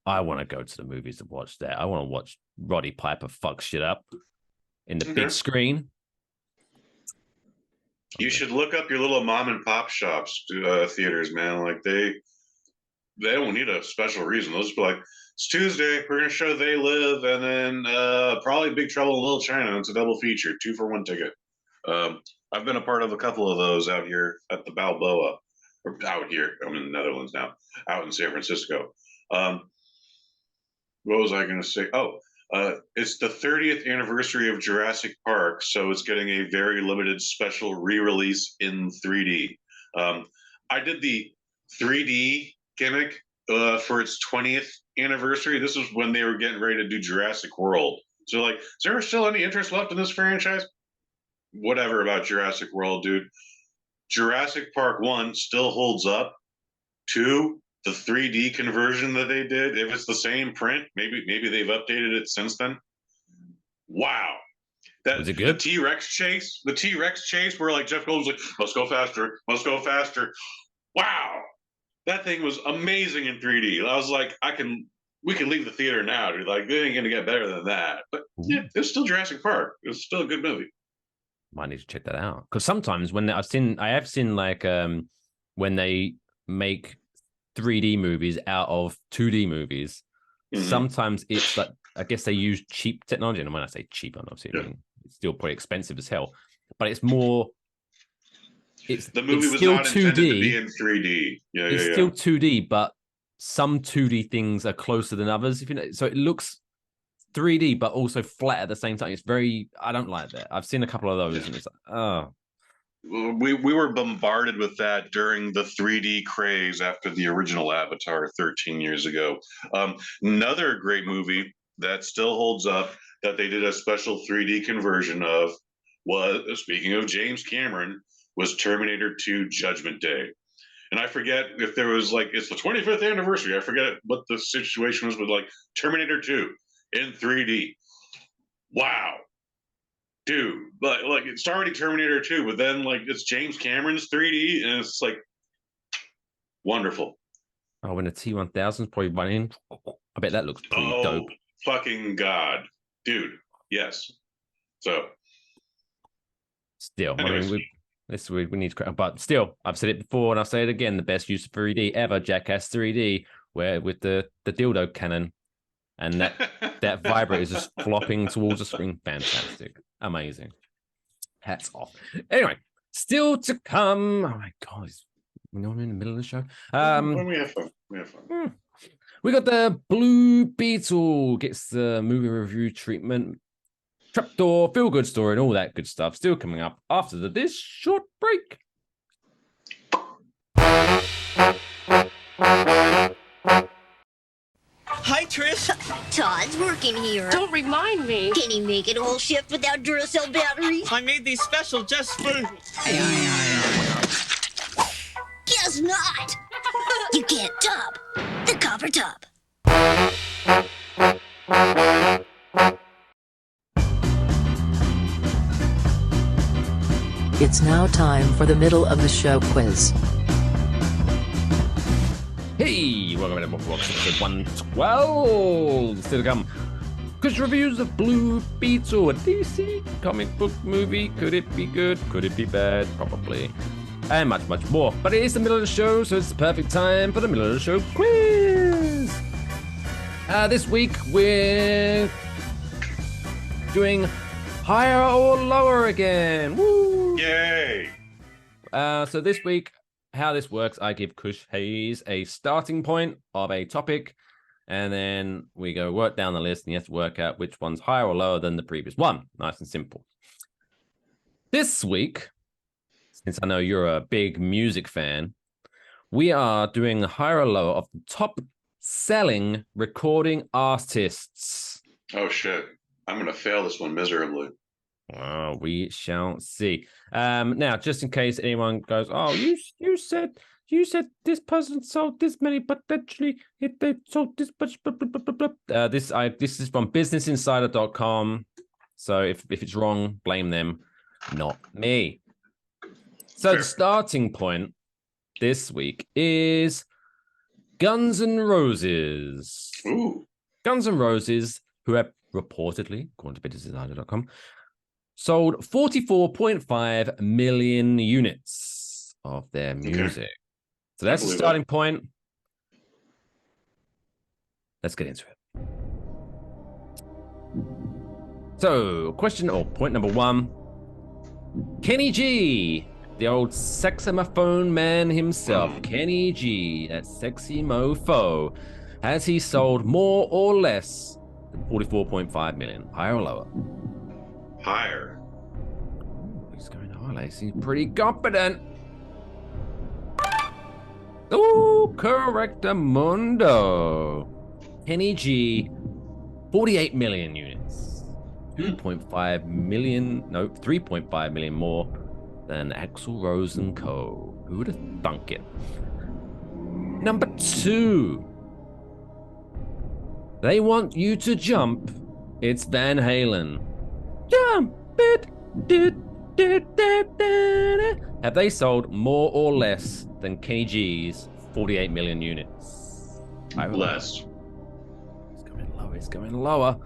S3: I want to go to the movies to watch that. I want to watch Roddy Piper fuck shit up in the big screen.
S4: You should look up your little mom and pop shops, theaters, man. Like they don't need a special reason. They'll just be like, it's Tuesday, we're gonna show They Live, and then probably Big Trouble in Little China. It's a double feature, 2-for-1 ticket. I've been a part of a couple of those out here at the Balboa, or out here. I'm in the Netherlands now, out in San Francisco. What was I going to say? Oh, it's the 30th anniversary of Jurassic Park, so it's getting a very limited special re-release in 3D. I did the 3D gimmick for its 20th anniversary. This was when they were getting ready to do Jurassic World. So, like, is there still any interest left in this franchise? Whatever about Jurassic World, dude. Jurassic Park 1 still holds up. 2, the 3D conversion that they did, if it's the same print, maybe they've updated it since then. Wow.
S3: Was it good?
S4: The T-Rex chase where like Jeff Goldblum's like, must go faster. Wow. That thing was amazing in 3D. I was like, we can leave the theater now, dude. Like, it ain't gonna get better than that. But yeah, it's still Jurassic Park. It's still a good movie.
S3: Might need to check that out, because sometimes when I have seen like when they make 3D movies out of 2D movies, sometimes it's like, I guess they use cheap technology, and when I say cheap, obviously I mean it's still pretty expensive as hell, but it's more.
S4: The movie was
S3: still
S4: not
S3: 2D.
S4: Intended to be in 3D.
S3: It's still 2D, but some 2D things are closer than others. If you know, so it looks 3D, but also flat at the same time. It's very. I don't like that. I've seen a couple of those, and it's like, oh.
S4: We were bombarded with that during the 3D craze after the original Avatar 13 years ago. Another great movie that still holds up that they did a special 3D conversion of was, speaking of James Cameron, was Terminator 2 Judgment Day. And I forget if there was like, it's the 25th anniversary. I forget what the situation was with like Terminator 2 in 3D. Wow. Dude, but like it's already Terminator 2, but then like it's James Cameron's 3D, and it's like wonderful.
S3: Oh, when the T1000 is probably running, I bet that looks pretty dope.
S4: Fucking God, dude, yes. So,
S3: still, anyways. I mean, we need to, but still, I've said it before and I'll say it again: the best use of 3D ever, Jackass 3D, where with the dildo cannon. And that vibrator is just flopping towards the screen. Fantastic. Amazing. Hats off. Anyway, still to come. Oh my God. We're in the middle of the show.
S4: We have fun.
S3: We got the Blue Beetle. Gets the movie review treatment. Trapdoor, feel good story, and all that good stuff. Still coming up after this short break.
S8: Hi, Trish. Who's working here?
S6: Don't remind me.
S8: Can he make it a whole shift without Duracell batteries?
S9: I made these special just for...
S8: Guess not. You can't top the copper top.
S10: It's now time for the middle of the show quiz.
S3: Hey, welcome to Waffle Box episode 112. Still to come. Kush reviews of Blue Beetle, a DC comic book movie. Could it be good? Could it be bad? Probably. And much, much more. But it is the middle of the show, so it's the perfect time for the middle of the show quiz. This week we're doing higher or lower again. Woo!
S4: Yay!
S3: So this week, how this works, I give Kush Hayes a starting point of a topic, and then we go work down the list, and you have to work out which one's higher or lower than the previous one. Nice and simple. This week, since I know you're a big music fan, we are doing the higher or lower of the top selling recording artists.
S4: Oh shit! I'm gonna fail this one miserably.
S3: We shall see. Now, just in case anyone goes, "Oh, you said this person sold this many, but actually they sold this much." Blah, blah, blah, blah, blah. This is from BusinessInsider.com. So if it's wrong, blame them, not me. So
S4: Fair.
S3: The starting point this week is Guns N' Roses.
S4: Ooh.
S3: Guns N' Roses, who have reportedly, according to BusinessInsider.com, sold 44.5 million units of their music.
S4: Okay.
S3: So that's the starting point. Let's get into it. So, point number one. Kenny G, the old saxophone man himself, Kenny G, that sexy mofo, has he sold more or less than 44.5 million? Higher or lower?
S4: Higher.
S3: He's going higher. He seems pretty confident. Oh, correctamundo. Kenny G, 48 million units. 3.5 million more than Axl Rose and Co. Who would have thunk it? Number two. They want you to jump. It's Van Halen. Jump it. Have they sold more or less than Kenny G's 48 million units?
S4: Less.
S3: It's going lower.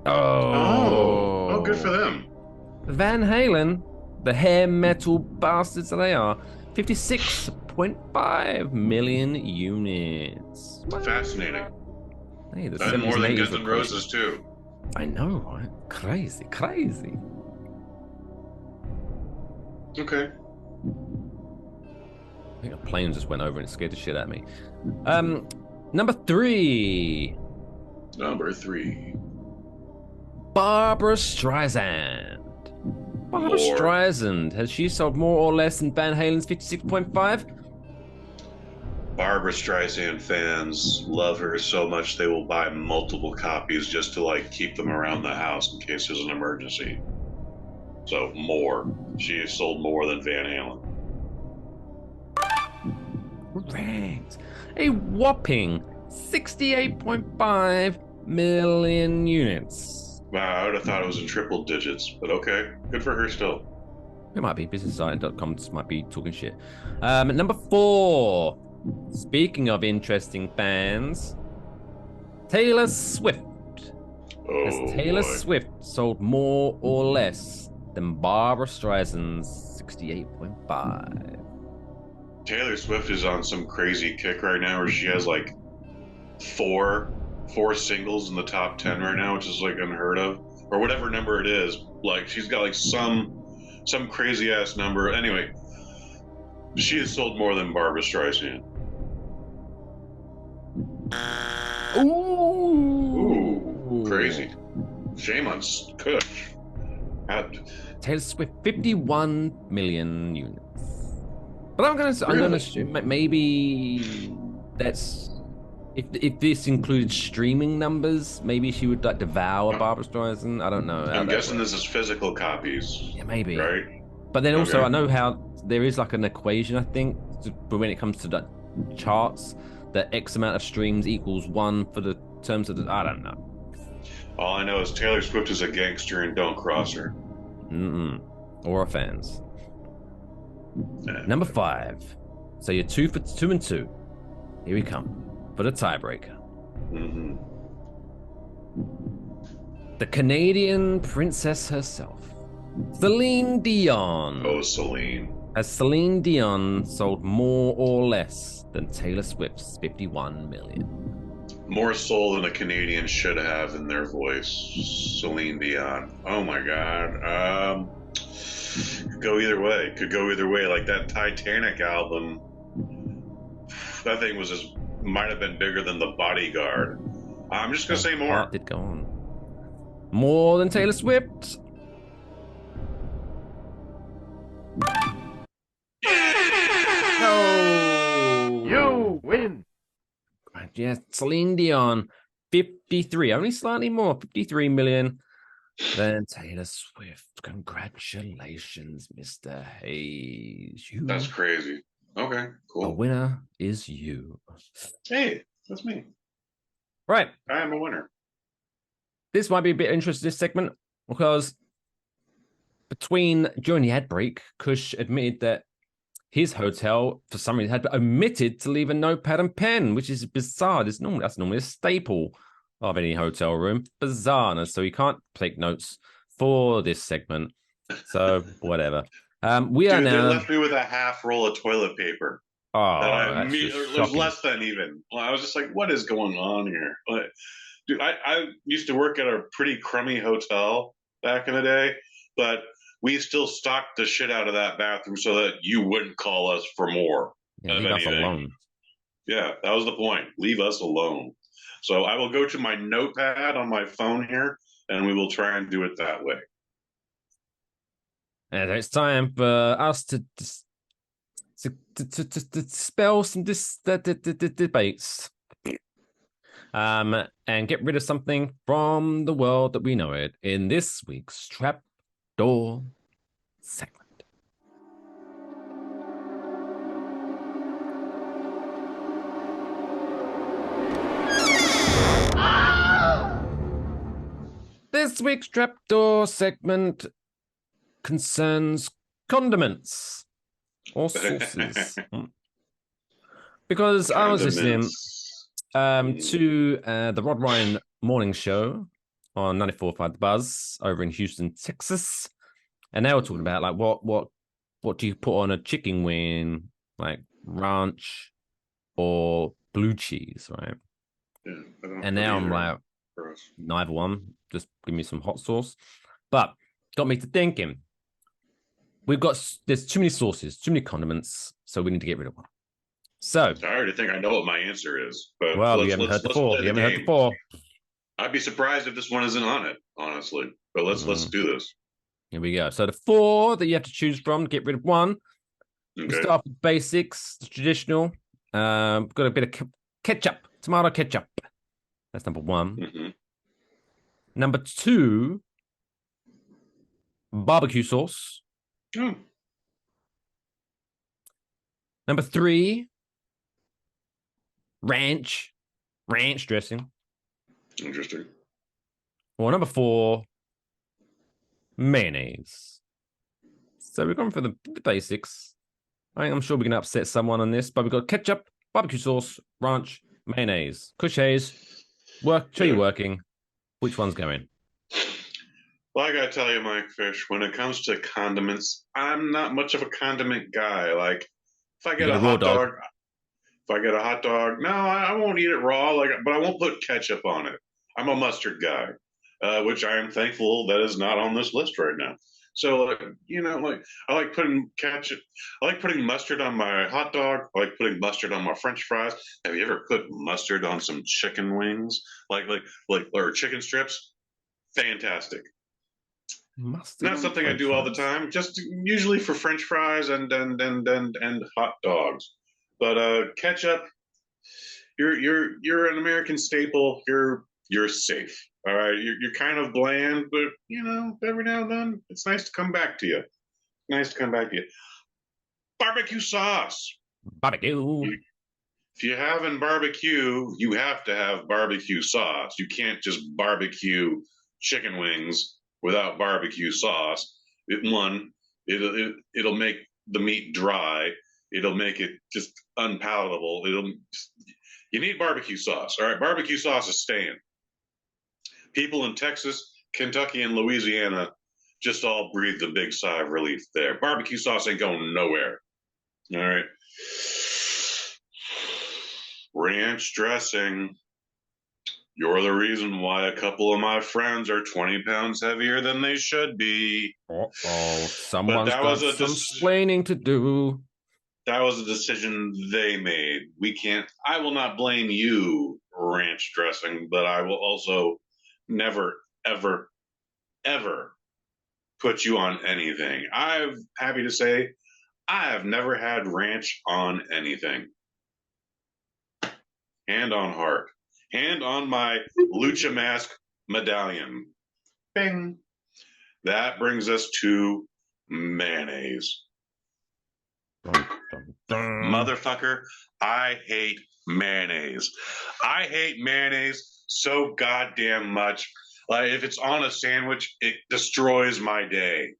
S3: Oh,
S4: good for them.
S3: Van Halen, the hair metal bastards that they are, 56.5 million units.
S4: Fascinating.
S3: Hey, the
S4: and more
S3: 70s and
S4: than
S3: 80s
S4: Guns
S3: were
S4: N'
S3: crazy.
S4: Roses too.
S3: I know, right? Crazy.
S4: Okay.
S3: I think a plane just went over and it scared the shit out of me. Number three. Barbara Streisand. Barbara Streisand. Has she sold more or less than Van Halen's 56.5?
S4: Barbara Streisand fans love her so much they will buy multiple copies just to keep them around the house in case there's an emergency. So more. She has sold more than Van Halen.
S3: Correct. A whopping 68.5 million units.
S4: Wow, I would have thought it was in triple digits, but okay. Good for her still.
S3: It might be. BusinessInsider.com just might be talking shit. Number four. Speaking of interesting fans, Taylor Swift. Has Taylor Swift sold more or less than Barbara Streisand's 68.5?
S4: Taylor Swift is on some crazy kick right now where she has four singles in the top 10 right now, which is unheard of, or whatever number it is. She's got some crazy ass number. Anyway, she has sold more than Barbara Streisand. Ooh, crazy. Shame on Kush.
S3: Taylor Swift, 51 million units. But I'm gonna assume maybe that's If this included streaming numbers, maybe she would like devour Barbara Streisand. I don't know.
S4: I'm guessing this is physical copies.
S3: Yeah, maybe.
S4: Right.
S3: But then also,
S4: Okay.
S3: I know how there is like an equation, I think, but when it comes to the charts, that X amount of streams equals 1 for the terms of the. I don't know.
S4: All I know is Taylor Swift is a gangster and don't cross her.
S3: Or our fans.
S4: Yeah.
S3: Number 5. So you're 2 for 2 and 2. Here we come for the tiebreaker.
S4: Mm-hmm.
S3: The Canadian princess herself, Celine Dion.
S4: Oh, Celine.
S3: Has Celine Dion sold more or less than Taylor Swift's 51 million?
S4: More soul than a Canadian should have in their voice. Celine Dion. Oh my God. Could go either way. Could go either way. Like that Titanic album. That thing was just might have been bigger than The Bodyguard. I'm just gonna say more.
S3: Heart did go on. More than Taylor Swift. No.
S7: You win.
S3: Yeah, Celine Dion, 53, only slightly more, 53 million than Taylor Swift. Congratulations, Mr. Hayes.
S4: That's crazy. Okay, cool.
S3: The winner is you.
S4: Hey, that's me.
S3: Right.
S4: I am a winner.
S3: This might be a bit interesting, this segment, because during the ad break, Kush admitted that his hotel, for some reason, had omitted to leave a notepad and pen, which is bizarre. That's normally a staple of any hotel room. Bizarreness. So you can't take notes for this segment. So whatever. We are now.
S4: They left me with a half roll of toilet paper.
S3: Oh,
S4: it was less than even. I was just like, what is going on here? But, dude, I used to work at a pretty crummy hotel back in the day, but we still stocked the shit out of that bathroom so that you wouldn't call us for more.
S3: Yeah, leave us alone.
S4: Yeah, that was the point. Leave us alone. So I will go to my notepad on my phone here, and we will try and do it that way.
S3: And it's time for us to dispel some debates, and get rid of something from the world that we know it in this week's Trapdoor segment. This week's Trapdoor segment concerns condiments or sauces. Because I was listening to the Rod Ryan morning show on 94.5 The Buzz over in Houston, Texas. And they were talking about like what do you put on a chicken wing, like ranch or blue cheese, right?
S4: Yeah,
S3: and now I'm like, neither one. Just give me some hot sauce. But got me to thinking. There's too many sauces, too many condiments, so we need to get rid of one. So
S4: I already think I know what my answer is. But
S3: well, you haven't heard the four. You haven't heard the four.
S4: I'd be surprised if this one isn't on it, honestly. But let's do this.
S3: Here we go. So the four that you have to choose from, get rid of one.
S4: Okay.
S3: We start with basics, the traditional. Got a bit of ketchup, tomato ketchup. That's number one.
S4: Mm-hmm.
S3: Number two, barbecue sauce.
S4: Oh.
S3: Number three, ranch dressing.
S4: Interesting.
S3: Or number four, mayonnaise. So we're going for the basics. I'm sure we're going to upset someone on this, but we've got ketchup, barbecue sauce, ranch, mayonnaise. Kush Hayes, show you working. Which one's going?
S4: Well, I gotta tell you, Mike Fish, when it comes to condiments, I'm not much of a condiment guy. Like, if I get a hot dog, no, I won't eat it raw. But I won't put ketchup on it. I'm a mustard guy, which I am thankful that is not on this list right now. So, I like putting ketchup. I like putting mustard on my hot dog. I like putting mustard on my French fries. Have you ever put mustard on some chicken wings, or chicken strips? Fantastic.
S3: Mustard
S4: Not something I do all the time. Just usually for French fries and hot dogs. But ketchup, you're an American staple. You're safe. All right, you're kind of bland, but every now and then it's nice to come back to you. Nice to come back to you. Barbecue sauce.
S3: Barbecue.
S4: If you're having barbecue, you have to have barbecue sauce. You can't just barbecue chicken wings without barbecue sauce. It'll make the meat dry. It'll make it just unpalatable. You need barbecue sauce. All right, barbecue sauce is staying. People in Texas, Kentucky, and Louisiana just all breathed a big sigh of relief there. Barbecue sauce ain't going nowhere. All right. Ranch dressing. You're the reason why a couple of my friends are 20 pounds heavier than they should be.
S3: Uh-oh. Someone's got some
S4: explaining
S3: to do.
S4: That was a decision they made. I will not blame you, ranch dressing, but I will also never, ever, ever put you on anything. I'm happy to say I have never had ranch on anything. Hand on heart. Hand on my lucha mask medallion. Bing. That brings us to mayonnaise.
S3: Dun, dun, dun.
S4: Motherfucker, I hate mayonnaise. I hate mayonnaise so goddamn much. Like, if it's on a sandwich, it destroys my day.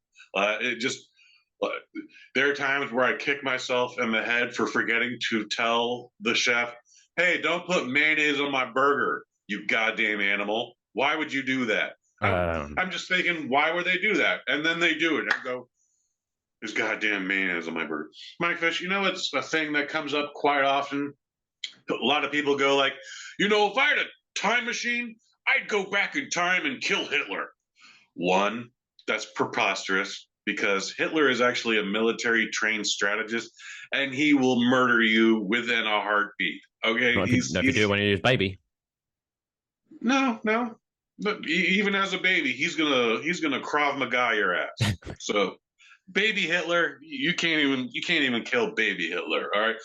S4: There are times where I kick myself in the head for forgetting to tell the chef, hey, don't put mayonnaise on my burger, you goddamn animal. Why would you do that? I'm just thinking, why would they do that? And then they do it. I go, there's goddamn mayonnaise on my burger. Mike Fish, it's a thing that comes up quite often. A lot of people go like, if I had a time machine, I'd go back in time and kill Hitler. One, that's preposterous, because Hitler is actually a military trained strategist, and he will murder you within a heartbeat. Okay,
S3: Not if you do it when you're a baby.
S4: No. But even as a baby, he's gonna Krav Maga your ass. So, baby Hitler, you can't even kill baby Hitler. All right.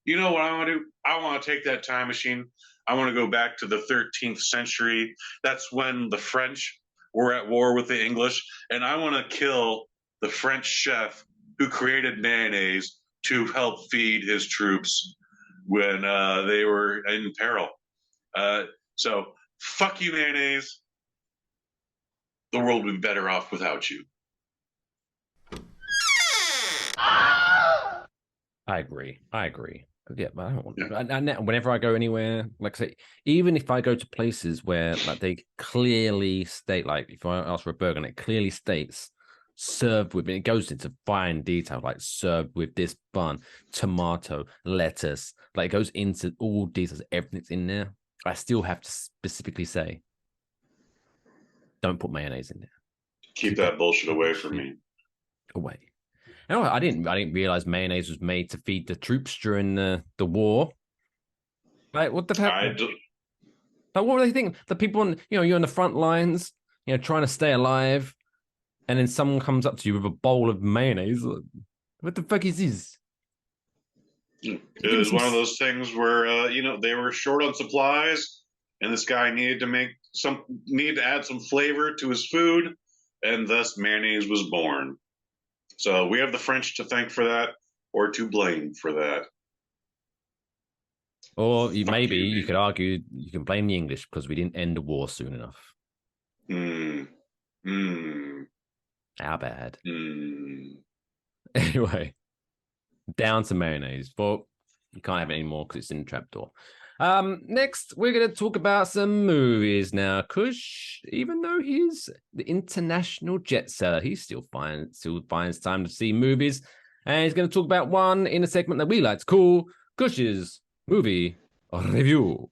S4: You know what I want to do? I want to take that time machine. I want to go back to the 13th century. That's when the French were at war with the English, and I want to kill the French chef who created mayonnaise to help feed his troops when they were in peril. So, fuck you, mayonnaise. The world would be better off without you.
S3: I agree. Yeah, but I don't want to. Whenever I go anywhere, like I say, even if I go to places where like they clearly state, like if I ask for a burger and it clearly states served with, it goes into fine detail, like served with this bun, tomato, lettuce, like it goes into all details, everything's in there. I still have to specifically say, don't put mayonnaise in there.
S4: Keep that bullshit away from me.
S3: Away. No, I didn't realize mayonnaise was made to feed the troops during the war. Like, what the heck? Like, what were they thinking? The people, you're in the front lines, trying to stay alive, and then someone comes up to you with a bowl of mayonnaise. What the fuck is this?
S4: It was one of those things where, they were short on supplies, and this guy needed to add some flavor to his food, and thus mayonnaise was born. So we have the French to thank for that, or to blame for that.
S3: Or you could argue you can blame the English because we didn't end the war soon enough. How bad. Anyway, down to mayonnaise. Well, you can't have it anymore because it's in the trapdoor. Next, we're going to talk about some movies now. Kush, even though he's the international jet setter, he still finds time to see movies. And he's going to talk about one in a segment that we like to call Kush's Movie Review.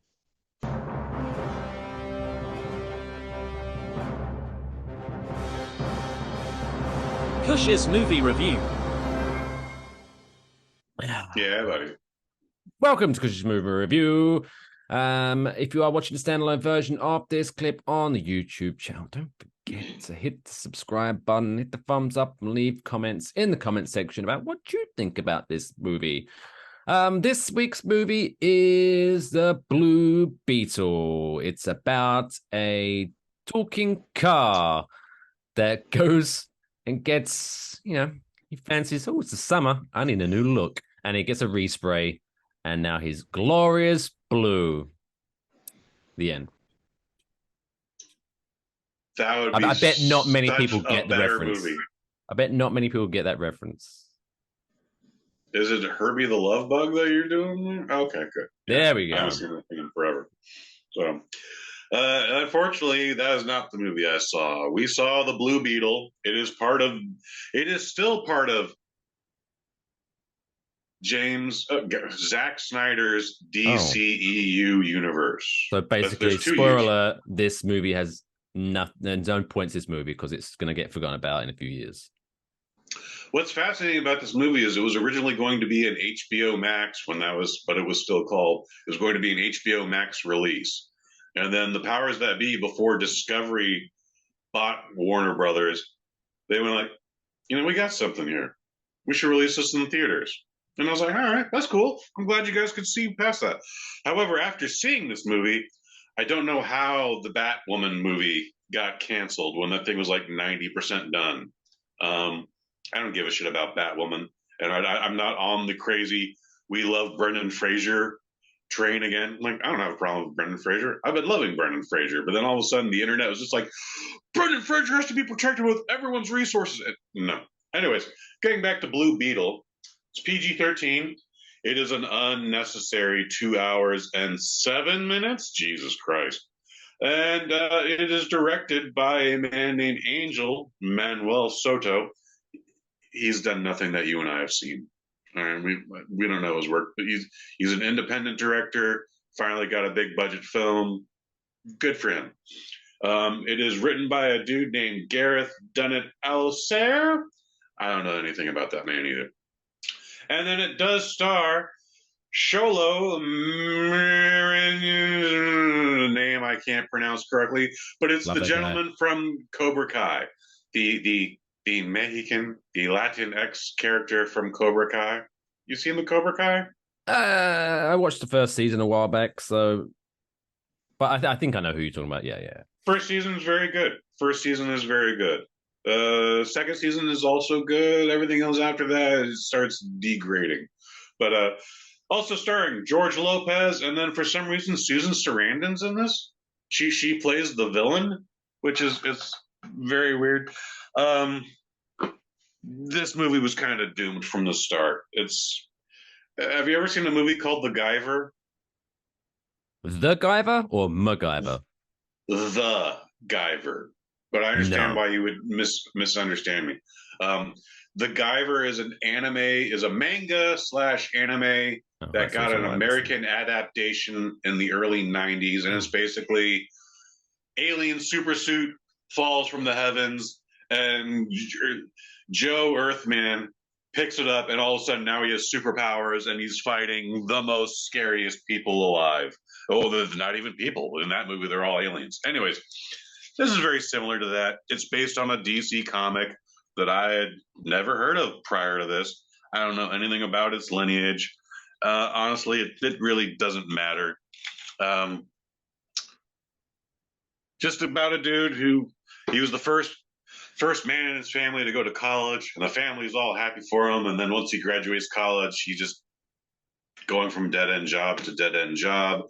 S1: Kush's Movie Review.
S4: Yeah, buddy.
S3: Welcome to Kush's Movie Review. If you are watching the standalone version of this clip on the YouTube channel, don't forget to hit the subscribe button, hit the thumbs up, and leave comments in the comment section about what you think about this movie. This week's movie is The Blue Beetle. It's about a talking car that goes and gets, he fancies, it's the summer, I need a new look. And he gets a respray, and now he's glorious blue. The end.
S4: That would be
S3: I bet not many people
S4: such
S3: get
S4: a
S3: the
S4: better
S3: reference.
S4: movie.
S3: I bet not many people get that reference.
S4: Is it Herbie the Love Bug that you're doing? Okay, good.
S3: There we go.
S4: I haven't seen that thing in forever. So, unfortunately, that is not the movie I saw. We saw The Blue Beetle. It is still part of Zack Snyder's DCEU universe.
S3: So basically,
S4: There's two
S3: spoiler
S4: years.
S3: alert, this movie has no points this movie because it's going to get forgotten about in a few years.
S4: What's fascinating about this movie is it was originally going to be an HBO Max but it was still called, it was going to be an HBO Max release. And then the powers that be before Discovery bought Warner Brothers, they went like, we got something here. We should release this in the theaters. And I was like, all right, that's cool. I'm glad you guys could see past that. However, after seeing this movie, I don't know how the Batwoman movie got canceled when that thing was like 90% done. I don't give a shit about Batwoman, and I'm not on the crazy we love Brendan Fraser train again. Like, I don't have a problem with Brendan Fraser. I've been loving Brendan Fraser, but then all of a sudden the internet was just like, Brendan Fraser has to be protected with everyone's resources. No. Anyways, getting back to Blue Beetle, it's PG-13. It is an unnecessary 2 hours and 7 minutes. Jesus Christ. And it is directed by a man named Angel Manuel Soto. He's done nothing that you and I have seen. All right, we don't know his work, but he's an independent director. Finally got a big budget film. Good for him. It is written by a dude named Gareth Dunnett Alcer. I don't know anything about that man either. And then it does star Sholo, name I can't pronounce correctly, but it's the gentleman from Cobra Kai, the Mexican, the Latinx character from Cobra Kai. You seen the Cobra Kai?
S3: I watched the first season a while back, but I think I know who you're talking about. Yeah.
S4: First season is very good. Second season is also good. Everything else after that starts degrading. But also starring George Lopez, and then for some reason Susan Sarandon's in this. She plays the villain, which is very weird. This movie was kind of doomed from the start. Have you ever seen a movie called The Guyver?
S3: The Guyver or MacGyver?
S4: The Guyver. But I understand why you would misunderstand me. The Guyver is a manga / anime that got an American adaptation in the early 90s, and it's basically alien supersuit falls from the heavens, and Joe Earthman picks it up, and all of a sudden now he has superpowers, and he's fighting the most scariest people alive. Oh, there's not even people in that movie; they're all aliens. Anyways, this is very similar to that. It's based on a DC comic that I had never heard of prior to this. I don't know anything about its lineage. Honestly, it really doesn't matter. Just about a dude who he was the first man in his family to go to college, and the family's all happy for him. And then once he graduates college, he just going from dead end job to dead end job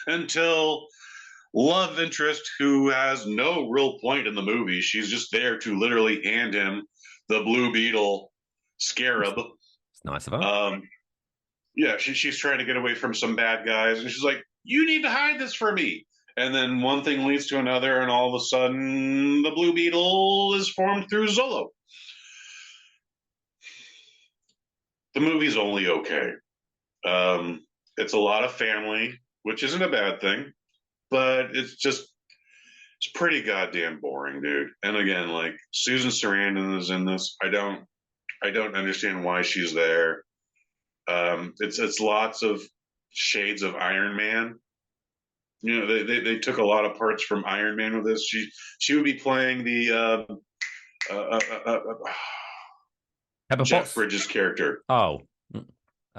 S4: until love interest, who has no real point in the movie. She's just there to literally hand him the Blue Beetle scarab.
S3: It's nice of her.
S4: Yeah, she's trying to get away from some bad guys, and she's like, "You need to hide this for me." And then one thing leads to another, and all of a sudden, the Blue Beetle is formed through Zolo. The movie's only okay. It's a lot of family, which isn't a bad thing, but it's pretty goddamn boring, dude. And again, like, Susan Sarandon is in this. I don't understand why she's there. It's lots of shades of Iron Man. You know, they took a lot of parts from Iron Man with this. She would be playing the Jeff Bridges character.
S3: Oh,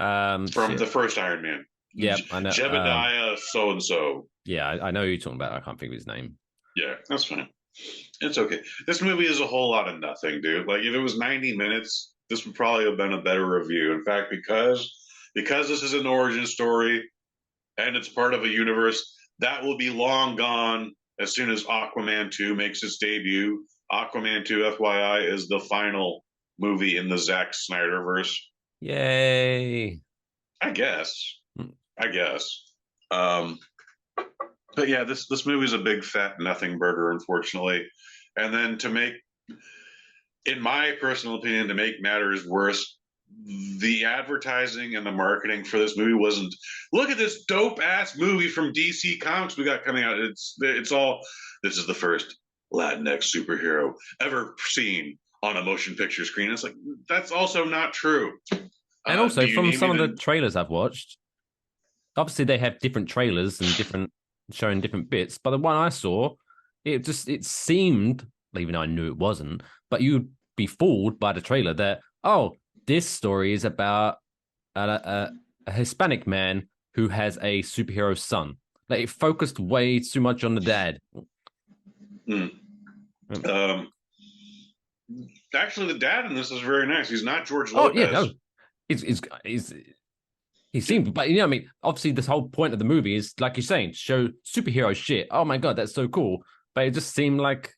S4: From the first Iron Man.
S3: Yeah, I know.
S4: Jebediah so and so.
S3: Yeah, I know who you're talking about. I can't think of his name.
S4: Yeah, that's fine. It's okay. This movie is a whole lot of nothing, dude. Like if it was 90 minutes, this would probably have been a better review. In fact, because this is an origin story and it's part of a universe, that will be long gone as soon as Aquaman 2 makes its debut. Aquaman 2, FYI, is the final movie in the Zack Snyderverse.
S3: Yay.
S4: I guess. But yeah, this movie is a big fat nothing burger, unfortunately. And then in my personal opinion, to make matters worse, the advertising and the marketing for this movie wasn't. Look at this dope ass movie from DC Comics we got coming out. It's all. This is the first Latinx superhero ever seen on a motion picture screen. It's like that's also not true.
S3: And also, from some of the trailers I've watched, obviously they have different trailers and showing different bits. But the one I saw, it seemed, even though I knew it wasn't, but you'd be fooled by the trailer that, oh, this story is about a Hispanic man who has a superhero son. Like it focused way too much on the dad.
S4: Actually, the dad in this is very nice. He's not George Lopez.
S3: Oh yeah, no. He seemed, but you know what I mean? Obviously, this whole point of the movie is, like you're saying, show superhero shit. Oh my God, that's so cool. But it just seemed like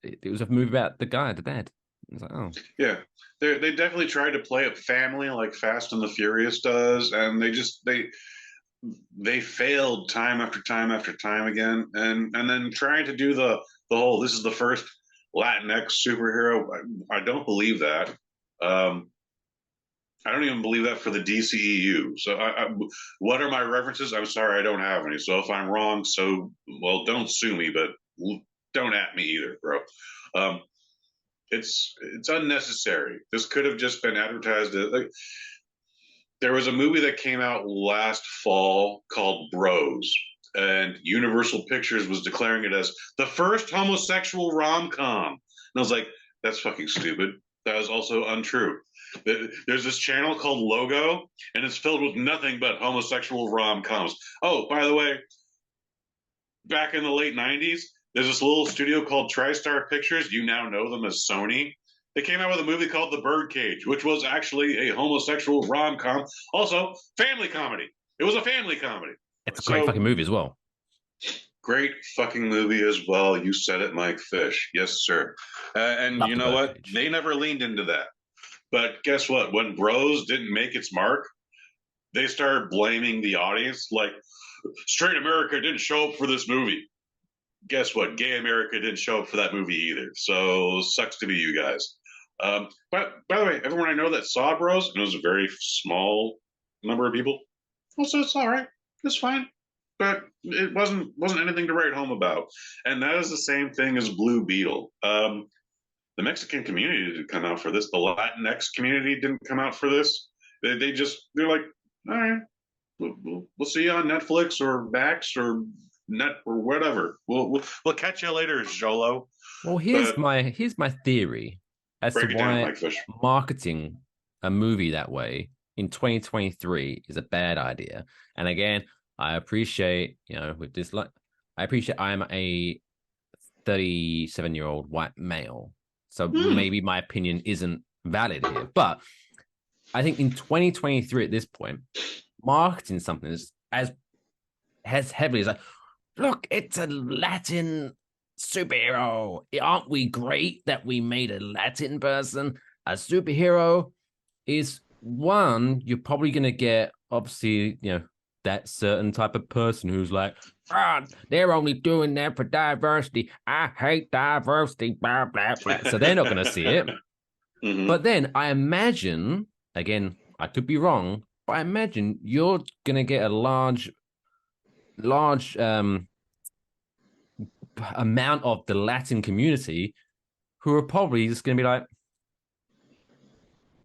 S3: it was a movie about the dad. I was like, oh. Yeah,
S4: they definitely tried to play up family like Fast and the Furious does, and they failed time after time after time again. And then trying to do the whole, this is the first Latinx superhero. I don't believe that. I don't even believe that for the DCEU. So what are my references? I'm sorry, I don't have any. So if I'm wrong, don't sue me, but don't at me either, bro. It's unnecessary. This could have just been advertised. There was a movie that came out last fall called Bros, and Universal Pictures was declaring it as the first homosexual rom-com. And I was like, that's fucking stupid. That is also untrue. There's this channel called Logo, and it's filled with nothing but homosexual rom-coms. Oh, by the way, back in the late 90s, there's this little studio called TriStar Pictures. You now know them as Sony. They came out with a movie called The Birdcage, which was actually a homosexual rom-com. Also, family comedy. It was a family comedy.
S3: It's a great fucking movie as well.
S4: Great fucking movie as well. You said it, Mike Fish. Yes, sir. And you know what? They never leaned into that. But guess what? When Bros didn't make its mark, they started blaming the audience. Like, straight America didn't show up for this movie. Guess what? Gay America didn't show up for that movie either. So, sucks to be you guys. But by the way, everyone I know that saw Bros, and it was a very small number of people, also it's all right. It's fine. But it wasn't anything to write home about. And that is the same thing as Blue Beetle. The Mexican community didn't come out for this. The Latinx community didn't come out for this. They're like, all right, we'll see you on Netflix or Max or Net or whatever. We'll catch you later, Jolo.
S3: Well, here's my theory as to why marketing a movie that way in 2023 is a bad idea. And again, I appreciate, with this, I appreciate I'm a 37-year-old white male. So maybe my opinion isn't valid here. But I think in 2023 at this point, marketing something as heavily as like, look, it's a Latin superhero. Aren't we great that we made a Latin person a superhero? Is one, you're probably going to get, obviously, that certain type of person who's like, they're only doing that for diversity. I hate diversity, blah, blah, blah. So they're not going to see it. Mm-hmm. But then I imagine, again, I could be wrong, but I imagine you're going to get a large amount of the Latin community who are probably just going to be like,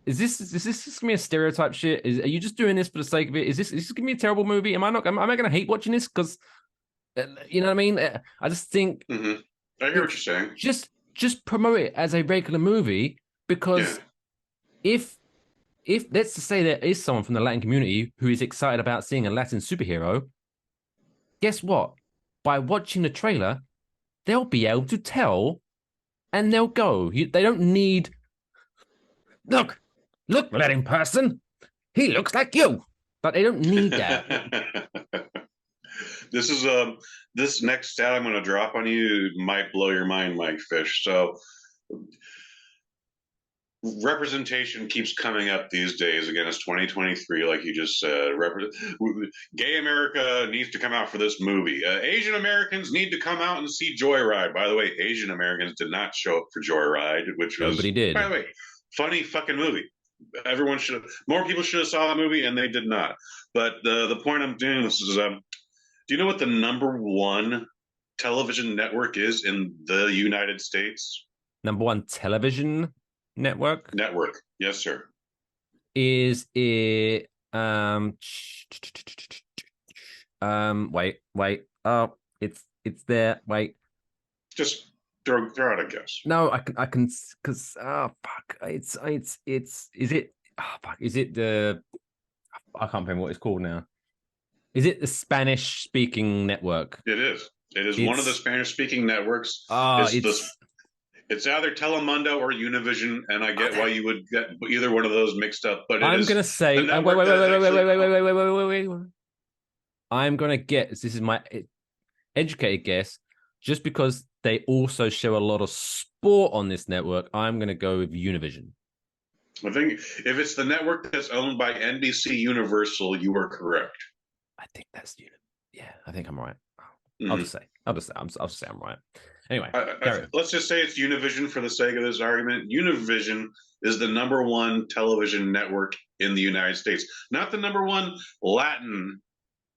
S3: Is this just gonna be a stereotype shit? Are you just doing this for the sake of it? Is this gonna be a terrible movie? Am I gonna hate watching this? Because you know what I mean? I just think
S4: I hear what you're saying.
S3: Just promote it as a regular movie, because if if let's say there is someone from the Latin community who is excited about seeing a Latin superhero, guess what? By watching the trailer, they'll be able to tell, and they'll go. They don't need. Look, Latin person. He looks like you, but they don't need that.
S4: This is this next stat I'm going to drop on you might blow your mind, Mike Fish. So representation keeps coming up these days. Again, it's 2023, like you just said. Gay America needs to come out for this movie. Asian Americans need to come out and see Joyride. By the way, Asian Americans did not show up for Joyride, which was,
S3: nobody did.
S4: By the way, funny fucking movie. Everyone should have, more people should have saw the movie, and they did not. But the point I'm doing this is, do you know what the #1 television network is in the United States?
S3: #1 television network?
S4: Network, yes, sir.
S3: Is it wait. Oh, it's there. Wait.
S4: Just throw out a guess.
S3: No, I can because fuck. It's is it fuck. Is it the I can't remember what it's called now. Is it the Spanish speaking network?
S4: It is. It is one of the Spanish speaking networks. It's either Telemundo or Univision, and I get why you would get either one of those mixed up. But
S3: I'm gonna say wait. I'm gonna guess. This is my educated guess. Just because they also show a lot of sport on this network, I'm gonna go with Univision.
S4: I think if it's the network that's owned by NBC Universal, you are correct.
S3: I think that's yeah. I think I'm right. I'll just say I'm right. Anyway,
S4: let's just say it's Univision for the sake of this argument. Univision is the #1 television network in the United States, not the #1 Latin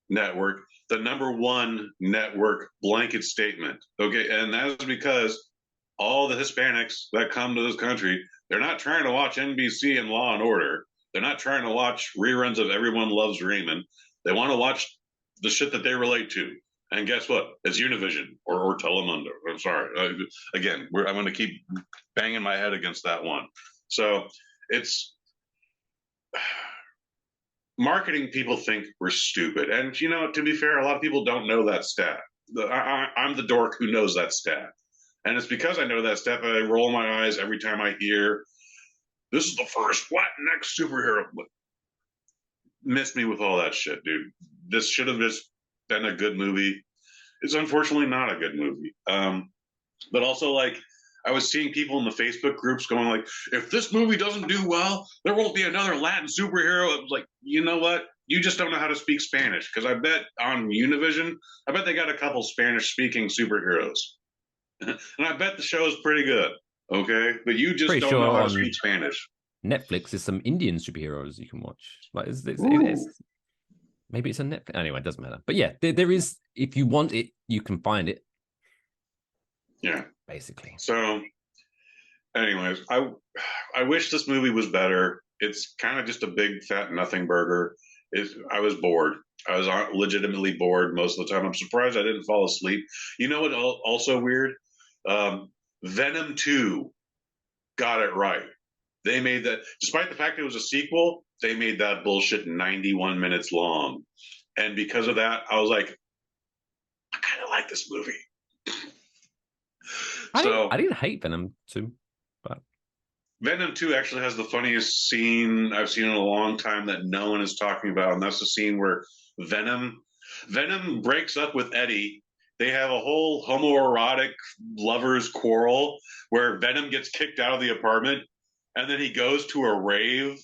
S4: network, the #1 network blanket statement. Okay, and that's because all the Hispanics that come to this country, they're not trying to watch NBC and Law and Order. They're not trying to watch reruns of Everyone Loves Raymond. They want to watch the shit that they relate to. And guess what? It's Univision or Telemundo. I'm sorry. Again, I'm going to keep banging my head against that one. So it's marketing people think we're stupid. And, to be fair, a lot of people don't know that stat. I'm the dork who knows that stat. And it's because I know that stat that I roll my eyes every time I hear, this is the first Latinx superhero. Miss me with all that shit, dude. This should have just been a good movie. It's unfortunately not a good movie. But also, I was seeing people in the Facebook groups going if this movie doesn't do well, there won't be another Latin superhero. It was like, you know what? You just don't know how to speak Spanish. Because I bet on Univision, I bet they got a couple Spanish-speaking superheroes. And I bet the show is pretty good. Okay? But you just don't know how to speak Spanish.
S3: Netflix is some Indian superheroes you can watch. Maybe it's a Netflix. Anyway, it doesn't matter. But yeah, there is. If you want it, you can find it.
S4: Yeah,
S3: basically.
S4: So, anyways, I wish this movie was better. It's kind of just a big fat nothing burger. I was bored. I was legitimately bored most of the time. I'm surprised I didn't fall asleep. You know what? Also weird. Venom 2 got it right. They made that, despite the fact it was a sequel, they made that bullshit 91 minutes long. And because of that, I was like, I kind of like this movie.
S3: I didn't hate Venom 2, but
S4: Venom 2 actually has the funniest scene I've seen in a long time that no one is talking about. And that's the scene where Venom breaks up with Eddie. They have a whole homoerotic lovers quarrel where Venom gets kicked out of the apartment. And then he goes to a rave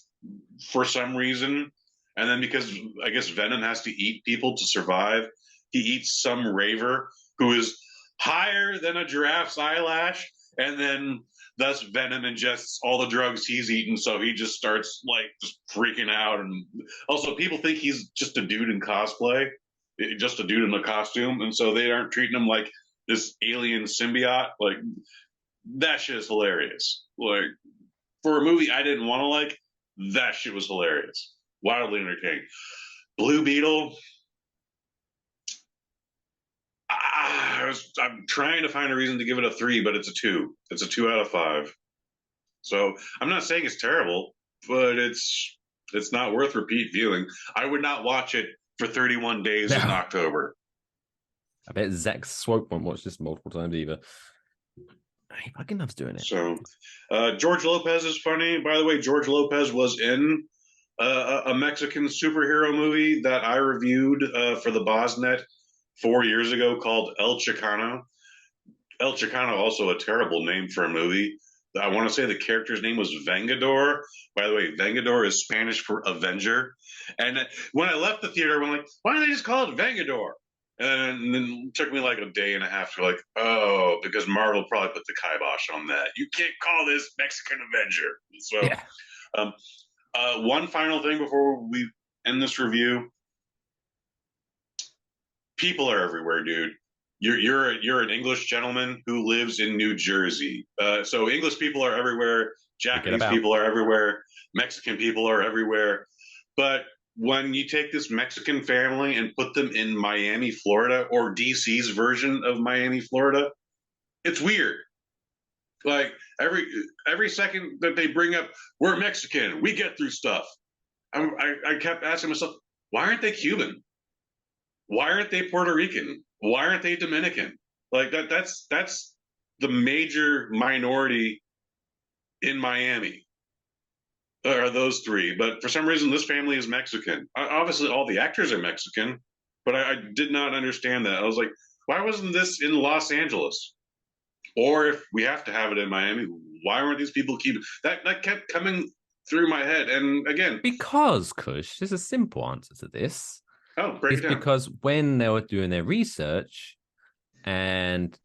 S4: for some reason. And then because I guess Venom has to eat people to survive, he eats some raver who is higher than a giraffe's eyelash. And then thus Venom ingests all the drugs he's eaten. So he just starts just freaking out. And also people think he's just a dude in cosplay, just a dude in a costume. And so they aren't treating him like this alien symbiote. That shit is hilarious. For a movie I didn't want to like, that shit was hilarious. Wildly entertaining. Blue Beetle. I'm trying to find a reason to give it a 3, but it's a 2. It's a 2 out of 5. So I'm not saying it's terrible. but it's not worth repeat viewing. I would not watch it for 31 days in October.
S3: I bet Zach Swope won't watch this multiple times either. He fucking loves doing it.
S4: So, George Lopez is funny. By the way, George Lopez was in a Mexican superhero movie that I reviewed for the Bosnet 4 years ago called El Chicano. El Chicano, also a terrible name for a movie. I want to say the character's name was Vengador. By the way, Vengador is Spanish for Avenger. And when I left the theater, I'm like, why don't they just call it Vengador? And then it took me like a day and a half to like, oh, because Marvel probably put the kibosh on that. You can't call this Mexican Avenger. So, yeah. One final thing before we end this review. People are everywhere, dude. You're an English gentleman who lives in New Jersey. So English people are everywhere. Japanese people are everywhere. Mexican people are everywhere. But when you take this Mexican family and put them in Miami, Florida, or DC's version of Miami, Florida, it's weird. Like every second that they bring up, we're Mexican, we get through stuff. I kept asking myself, why aren't they Cuban? Why aren't they Puerto Rican? Why aren't they Dominican? Like that's the major minority in Miami. Are those three, but for some reason this family is Mexican. Obviously all the actors are Mexican, but I did not understand that. I was like, why wasn't this in Los Angeles? Or if we have to have it in Miami, why weren't these people Cuban? That kept coming through my head. And again,
S3: because Kush, there's a simple answer to this.
S4: Oh, break it down.
S3: Because when they were doing their research and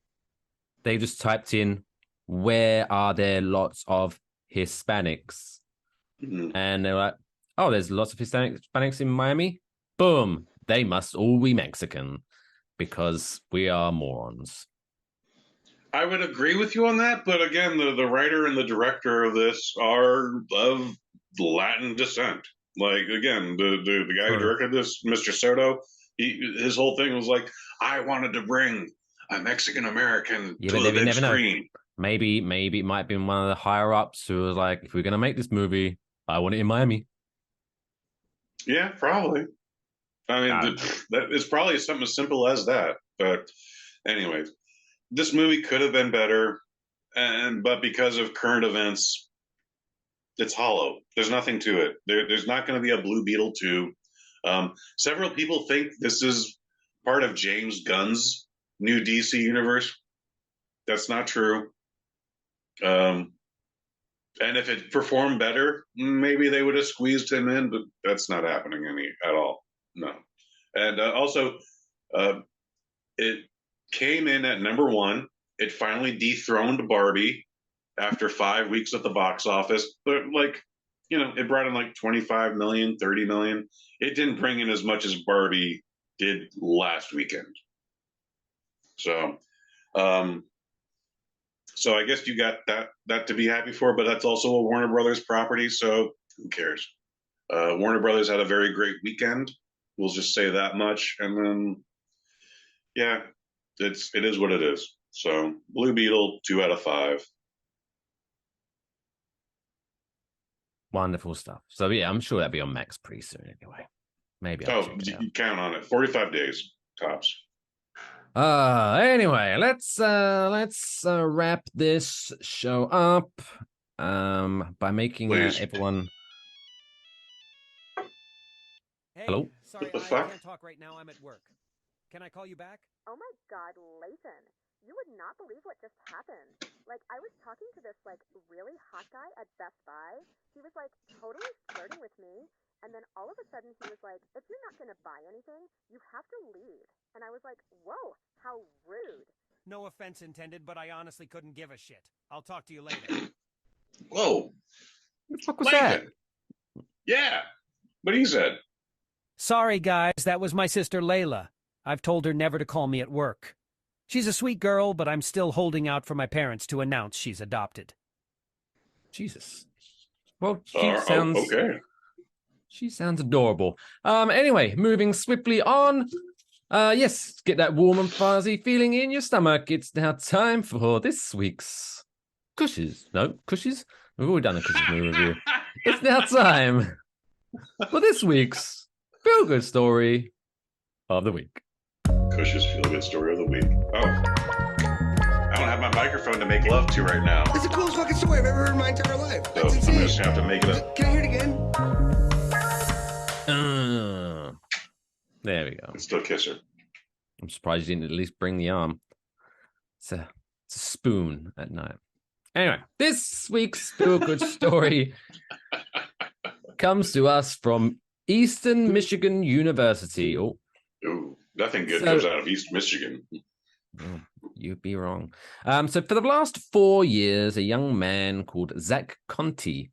S3: they just typed in, where are there lots of Hispanics? Mm-hmm. And they're like, oh, there's lots of Hispanics in Miami. Boom. They must all be Mexican because we are morons.
S4: I would agree with you on that. But again, the writer and the director of this are of Latin descent. Like, again, the guy who directed this, Mr. Soto, his whole thing was like, I wanted to bring a Mexican-American to the big screen.
S3: Maybe it might have been one of the higher-ups who was like, if we're going to make this movie, I want it in Miami.
S4: Yeah, probably. I mean, it's probably something as simple as that. But anyways, this movie could have been better, but because of current events, it's hollow. There's nothing to it. There's not going to be a Blue Beetle 2. Several people think this is part of James Gunn's new DC universe. That's not true. And if it performed better, maybe they would have squeezed him in, but that's not happening at all. No. And also, it came in at number 1. It finally dethroned Barbie after 5 weeks at the box office. But, like, you know, it brought in like 25 million, 30 million. It didn't bring in as much as Barbie did last weekend. So, so I guess you got that to be happy for, but that's also a Warner Brothers property, so who cares? Warner Brothers had a very great weekend. We'll just say that much, and then yeah, it is what it is. So Blue Beetle, 2 out of 5.
S3: Wonderful stuff. So yeah, I'm sure that'll be on Max pretty soon anyway. Maybe.
S4: You count on it. 45 days tops.
S3: Anyway, let's wrap this show up by making everyone.
S1: Hey,
S3: hello.
S1: Sorry,
S4: what the
S1: I
S4: fuck?
S1: can't talk right now. I'm at work. Can I call you back?
S9: Oh my God, Lathan, you would not believe what just happened. Like, I was talking to this like really hot guy at Best Buy. He was like totally flirting with me. And then all of a sudden he was like, if you're not going to buy anything, you have to leave. And I was like, whoa, how rude.
S1: No offense intended, but I honestly couldn't give a shit. I'll talk to you later.
S4: Whoa.
S3: What the fuck was that?
S4: Yeah. What he said.
S1: Sorry, guys. That was my sister Layla. I've told her never to call me at work. She's a sweet girl, but I'm still holding out for my parents to announce she's adopted.
S3: Jesus. Well, she sounds...
S4: okay.
S3: She sounds adorable. Anyway, moving swiftly on. Yes, get that warm and fuzzy feeling in your stomach. It's now time for this week's Kushes. No, Kushes? We've already done a Kushes movie review. It's now time for this week's feel-good story of the week.
S4: Kush's feel-good story of the week. Oh. I don't have my microphone to make love to right now.
S7: It's the coolest fucking story I've ever heard in my entire life.
S4: So I'm just gonna have to make it up.
S7: Can I hear it again?
S3: There we go.
S4: And still kiss her.
S3: I'm surprised you didn't at least bring the arm. It's a spoon at night. Anyway, this week's feel-good story comes to us from Eastern Michigan University. Oh,
S4: Ooh, nothing good comes out of East Michigan.
S3: You'd be wrong. So for the last 4 years, a young man called Zach Conti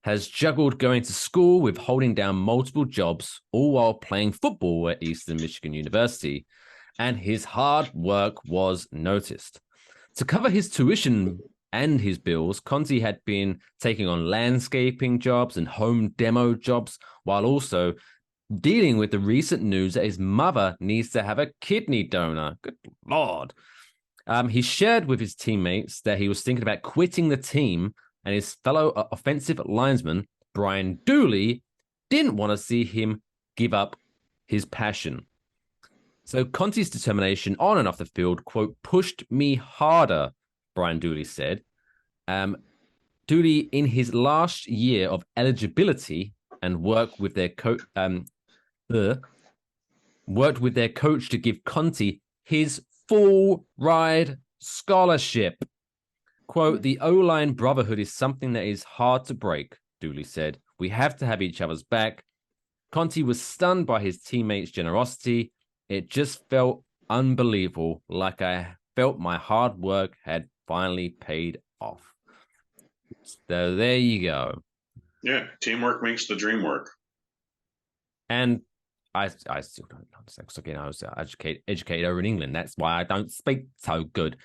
S3: has juggled going to school with holding down multiple jobs, all while playing football at Eastern Michigan University, and his hard work was noticed. To cover his tuition and his bills, Conti had been taking on landscaping jobs and home demo jobs, while also dealing with the recent news that his mother needs to have a kidney donor. Good Lord. He shared with his teammates that he was thinking about quitting the team, and his fellow offensive linesman, Brian Dooley, didn't want to see him give up his passion. So Conti's determination on and off the field, quote, pushed me harder, Brian Dooley said. Dooley, in his last year of eligibility and worked with their coach to give Conti his full ride scholarship. Quote, the O-line brotherhood is something that is hard to break, Dooley said. We have to have each other's back. Conti was stunned by his teammates' generosity. It just felt unbelievable, like I felt my hard work had finally paid off. So there you go.
S4: Yeah, teamwork makes the dream work.
S3: And I still don't understand, because again, I was educated over in England. That's why I don't speak so good.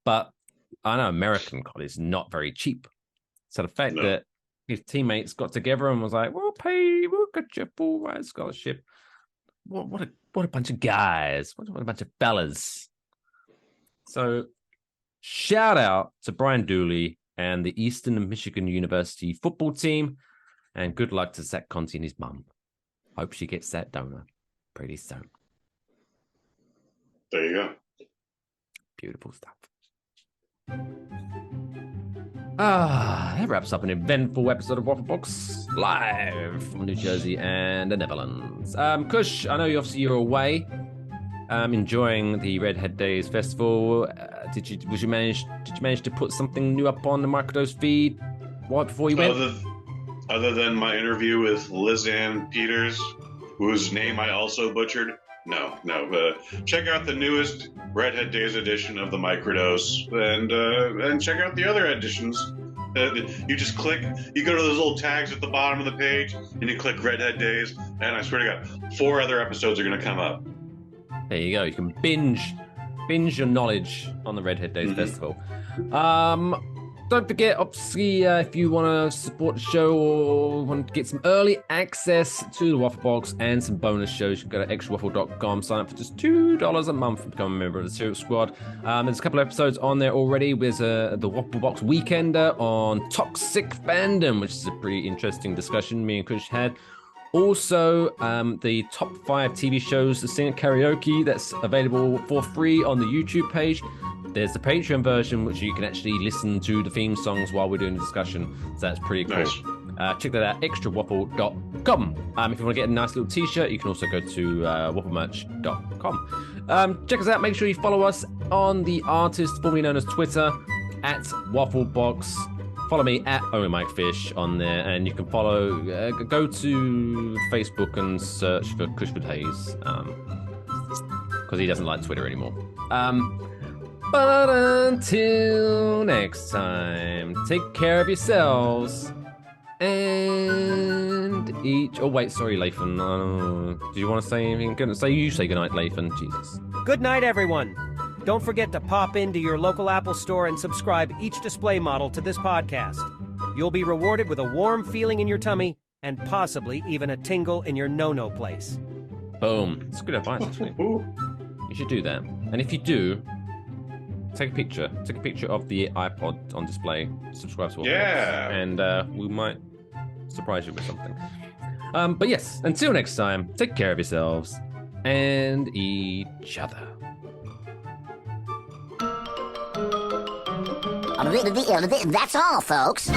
S3: But I know American college is not very cheap. So the fact that his teammates got together and was like, we'll get you a full ride scholarship. What a bunch of guys. What a bunch of fellas. So shout out to Brian Dooley and the Eastern Michigan University football team. And good luck to Zach Conti and his mum. Hope she gets that donor pretty soon.
S4: There you go.
S3: Beautiful stuff. That wraps up an eventful episode of Waffle Box live from New Jersey and the Netherlands. Kush, I know you're away, enjoying the Redhead Days Festival. Did you manage to put something new up on the Microdose feed right before you went?
S4: Other than my interview with Lizanne Peters, whose name I also butchered. No. Check out the newest Redhead Days edition of the Microdose, and check out the other editions. You just click, you go to those little tags at the bottom of the page, and you click Redhead Days, and I swear to God, 4 other episodes are going to come up.
S3: There you go. You can binge your knowledge on the Redhead Days Festival. Don't forget, obviously, if you want to support the show or want to get some early access to the Waffle Box and some bonus shows, you can go to extrawaffle.com, sign up for just $2 a month and become a member of the Serial Squad. There's a couple of episodes on there already. There's the Waffle Box Weekender on toxic fandom, which is a pretty interesting discussion me and Kush had. Also, the top 5 TV shows to sing at karaoke, that's available for free on the YouTube page. There's the Patreon version, which you can actually listen to the theme songs while we're doing the discussion. So that's pretty cool.
S4: Nice.
S3: Check that out, extrawaffle.com. If you want to get a nice little t-shirt, you can also go to wafflemerch.com. Check us out. Make sure you follow us on the artist formerly known as Twitter, at Wafflebox. Follow me at OwenMikeFish on there, and you can follow, go to Facebook and search for Kushwood Hayes, because he doesn't like Twitter anymore. But until next time, take care of yourselves and each. Oh wait, sorry, Lathan. Do you want to say anything? You say goodnight, Lathan. Jesus.
S1: Good night, everyone. Don't forget to pop into your local Apple store and subscribe each display model to this podcast. You'll be rewarded with a warm feeling in your tummy and possibly even a tingle in your no-no place.
S3: Boom. It's good advice, actually. You should do that. And if you do, take a picture. Take a picture of the iPod on display. Subscribe to Waffle Box.
S4: Yeah.
S3: And we might surprise you with something. But yes, until next time, take care of yourselves and each other.
S8: That's all, folks.